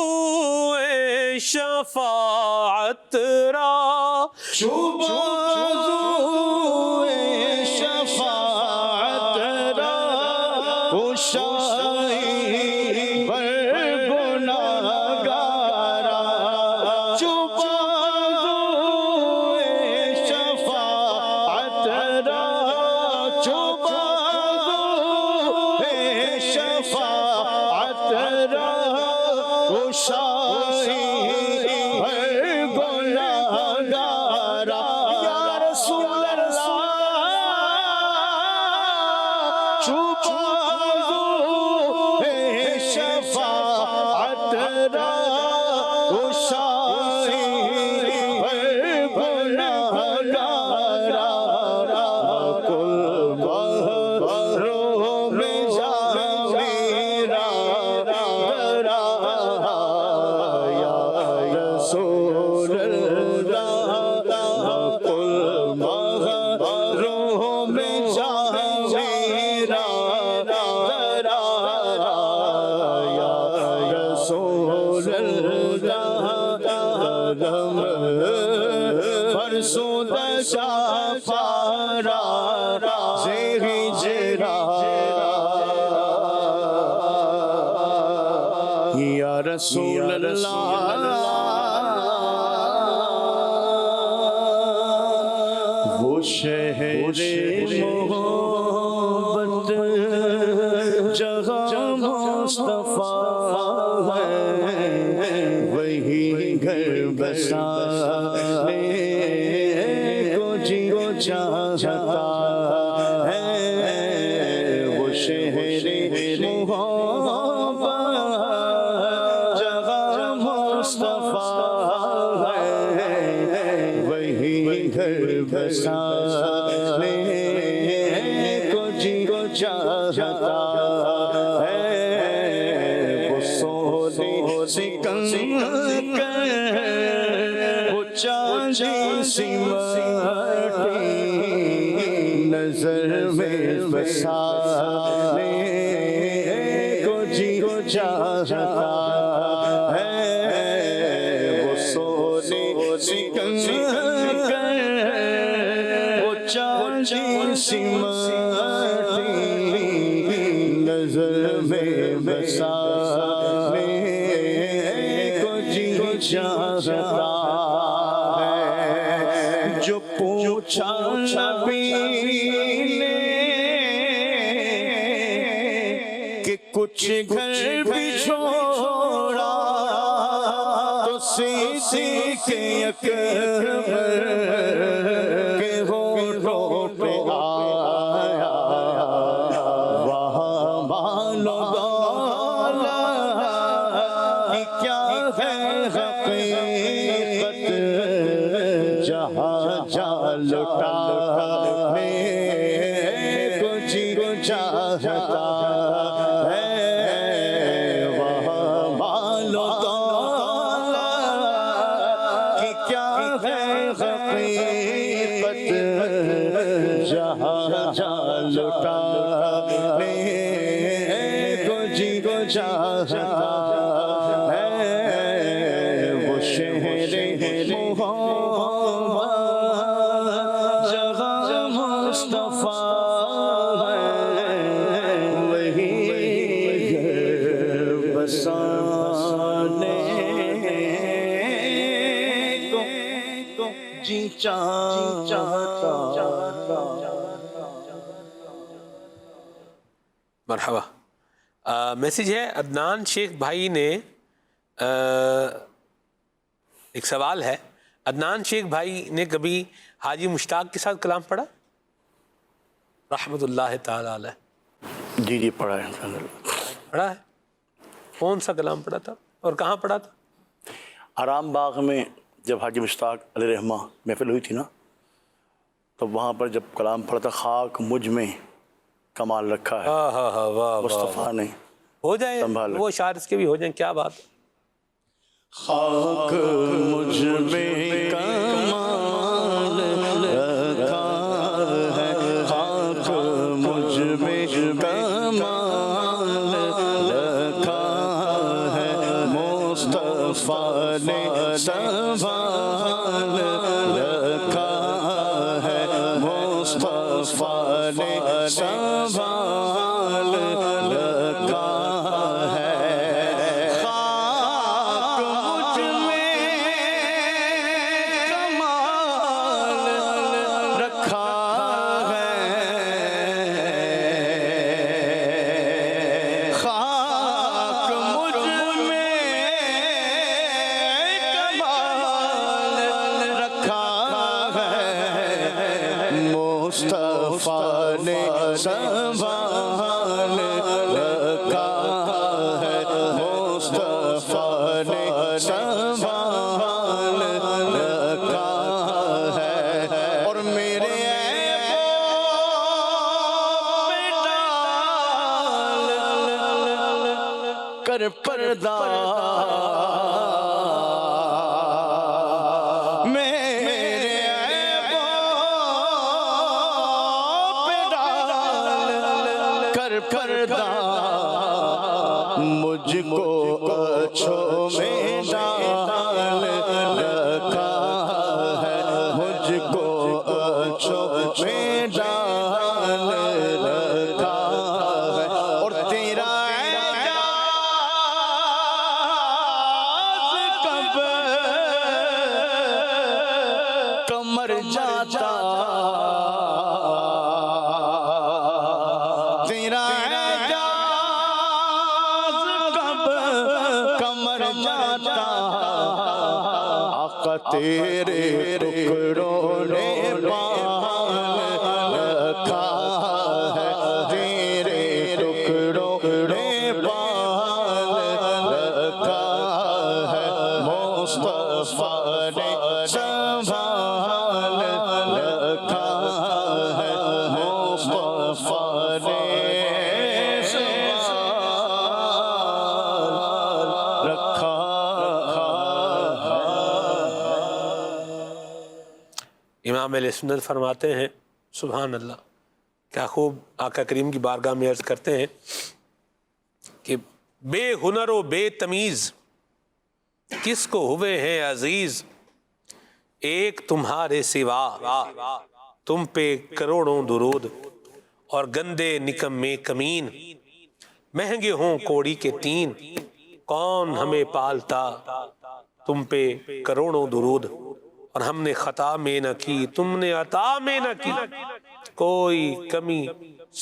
بازوئے شفاعت را بازوئے شفاعت را شاہی پر گناہگارا بازوئے شفاعت را بازوئے شفاعت را شاہی پر گناہگارا یا رسول اللہ بازوئے شفاعت را شاہی پر گناہگارا کل بحروں میں جا میرا درا یا رسول اللہ کل بحروں میں جا میرا درا یا رسول اللہ فرسود شفارا سے ہجرا یا رسول اللہ وہ شہر محبت جہاں مصطفیٰ ہے وہی گھر بسانے کو جی چاہتا ہے وہ شہر محبت جہاں مصطفیٰ ہے وہی گھر بسانے کو جی چاہتا ہے وہ سونے سکندر وہ چاندی سی مٹی نظر میں بسانے کو جی چاہتا سماتی نظر میں بسانے کو جی چاہتا ہے، جو پوچھا نبی نے کہ کچھ گھر بھی چھوڑا تو صدیق اکبر کے ہونٹوں پہ آیا، وہاں مال و دولت کی کیا ہے حقیقت، جہاں جہاں لٹانے کو جی چاہتا ہے، وہاں مال و دولت کی کیا ہے حقیقت، جہاں جہاں لٹانے کو جی چاہتا ہے، وہ شہر محمد جہاں مصطفیٰ ہے، وہی گھر بسانے کو جی چاہتا۔ مرحبا۔ میسیج ہے عدنان شیخ بھائی نے، ایک سوال ہے، عدنان شیخ بھائی نے کبھی حاجی مشتاق کے ساتھ کلام پڑھا رحمۃ اللہ تعالی علیہ؟ جی جی پڑھا ہے، پڑھا ہے۔ کون سا کلام پڑھا تھا اور کہاں پڑھا تھا؟ آرام باغ میں جب حاجی مشتاق علیہ رحمہ محفل ہوئی تھی نا، تو وہاں پر جب کلام پڑھا تھا، خاک مجھ میں کمال رکھا ہے، مصطفیٰ نے ہو جائے وہ شعر اس کے بھی ہو جائیں، کیا بات ہے۔ خاک مجھ میں کمال رکھا ہے، خاک مجھ میں کمال رکھا ہے، مصطفیٰ نے سنبھال رکھا ہے، مصطفیٰ نے سنبھال رکھا ہے، مصطفیٰ نے سنبھال رکھا ہے، مصطفیٰ نے سنبھال رکھا ہے، اور میرے کر پردہ پردہ مجھ کو اچھوں میں ڈال رکھا ہے، مجھ کو اچھوں میں ڈال رکھا ہے، اور تیرا اعجاز کب کمر جاتا، تیرا اعجاز کب کمر جاتا، آقا تیرے ٹکڑوں نے پال رکھا ہے، تیرے ٹکڑوں نے پال رکھا ہے، مصطفیٰ نے سنبھال رکھا ہے، مصطفیٰ نے امام علیہ سنت فرماتے ہیں، سبحان اللہ، کیا خوب آقا کریم کی بارگاہ میں عرض کرتے ہیں کہ بے ہنر و بے تمیز کس کو ہوئے ہیں عزیز، ایک تمہارے سوا تم پہ کروڑوں درود، اور گندے نکمے کمین مہنگے ہوں کوڑی کے تین، کون ہمیں پالتا تم پہ کروڑوں درود، اور ہم نے خطا میں نہ کی تم نے عطا میں نہ کی، کوئی کمی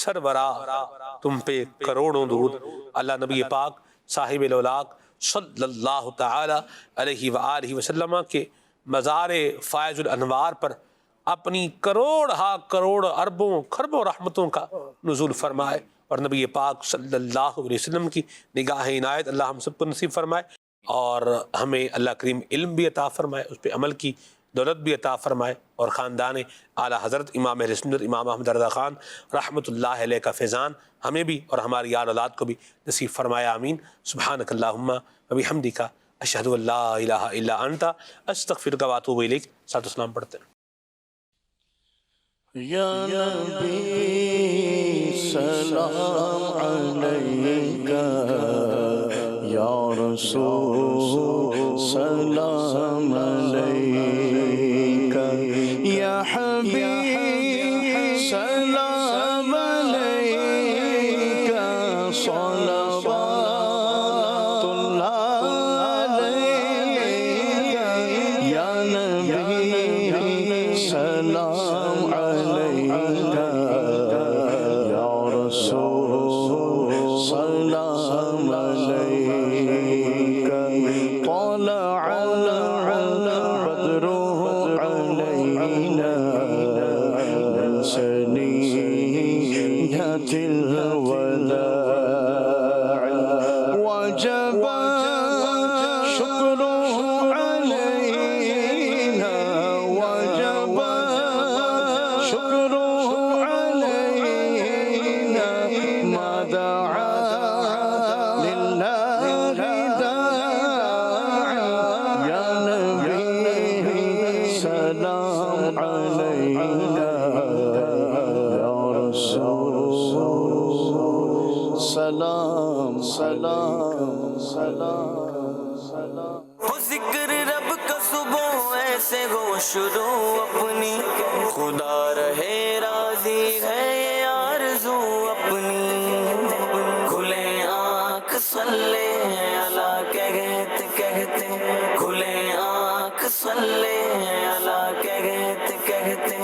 سرورا تم پہ کروڑوں درود۔ اللہ نبی پاک صاحب الاولاق صلی اللہ تعالی علیہ وآلہ وسلم کے مزار فائز الانوار پر اپنی کروڑ ہا کروڑ اربوں خربوں رحمتوں کا نزول فرمائے، اور نبی پاک صلی اللہ علیہ وسلم کی نگاہ عنایت اللہ ہم سب کو نصیب فرمائے، اور ہمیں اللہ کریم علم بھی عطا فرمائے، اس پہ عمل کی دولت بھی عطا فرمائے، اور خاندان اعلیٰ حضرت امام اہل سنت امام احمد رضا خان رحمۃ اللہ علیہ کا فیضان ہمیں بھی اور ہماری آل اولاد کو بھی نصیب فرمائے، آمین۔ سبحانک اللہم و بحمدک اشہد ان لا الہ الا انت استغفرک و اتوب الیک۔ صلاۃ و سلام پڑھتے ہیں۔ یا نبی سلام علیکہ، یا رسول سلام علیکہ، یا حبیب سلام علیکہ، صلوات اللہ علیکہ، یا نبی سلام علیکہ، یا رسول سلام علیکہ، طلع البدر علینا من ثنیۃ الوداع، وجب شکر علینا، وجب شکر علینا، ما دعا للہ داعی، یا نبی سلام علینا، یا رسول سلام سلام سلام سلام۔ ہو ذکر رب کا صبح ایسے ہو شروع اپنی، خدا رہے راضی ہے یہ آرزو اپنی، کھلے آنکھ صلی اللہ کہتے کہتے، کھلے آنکھ صلی اللہ کہتے کہتے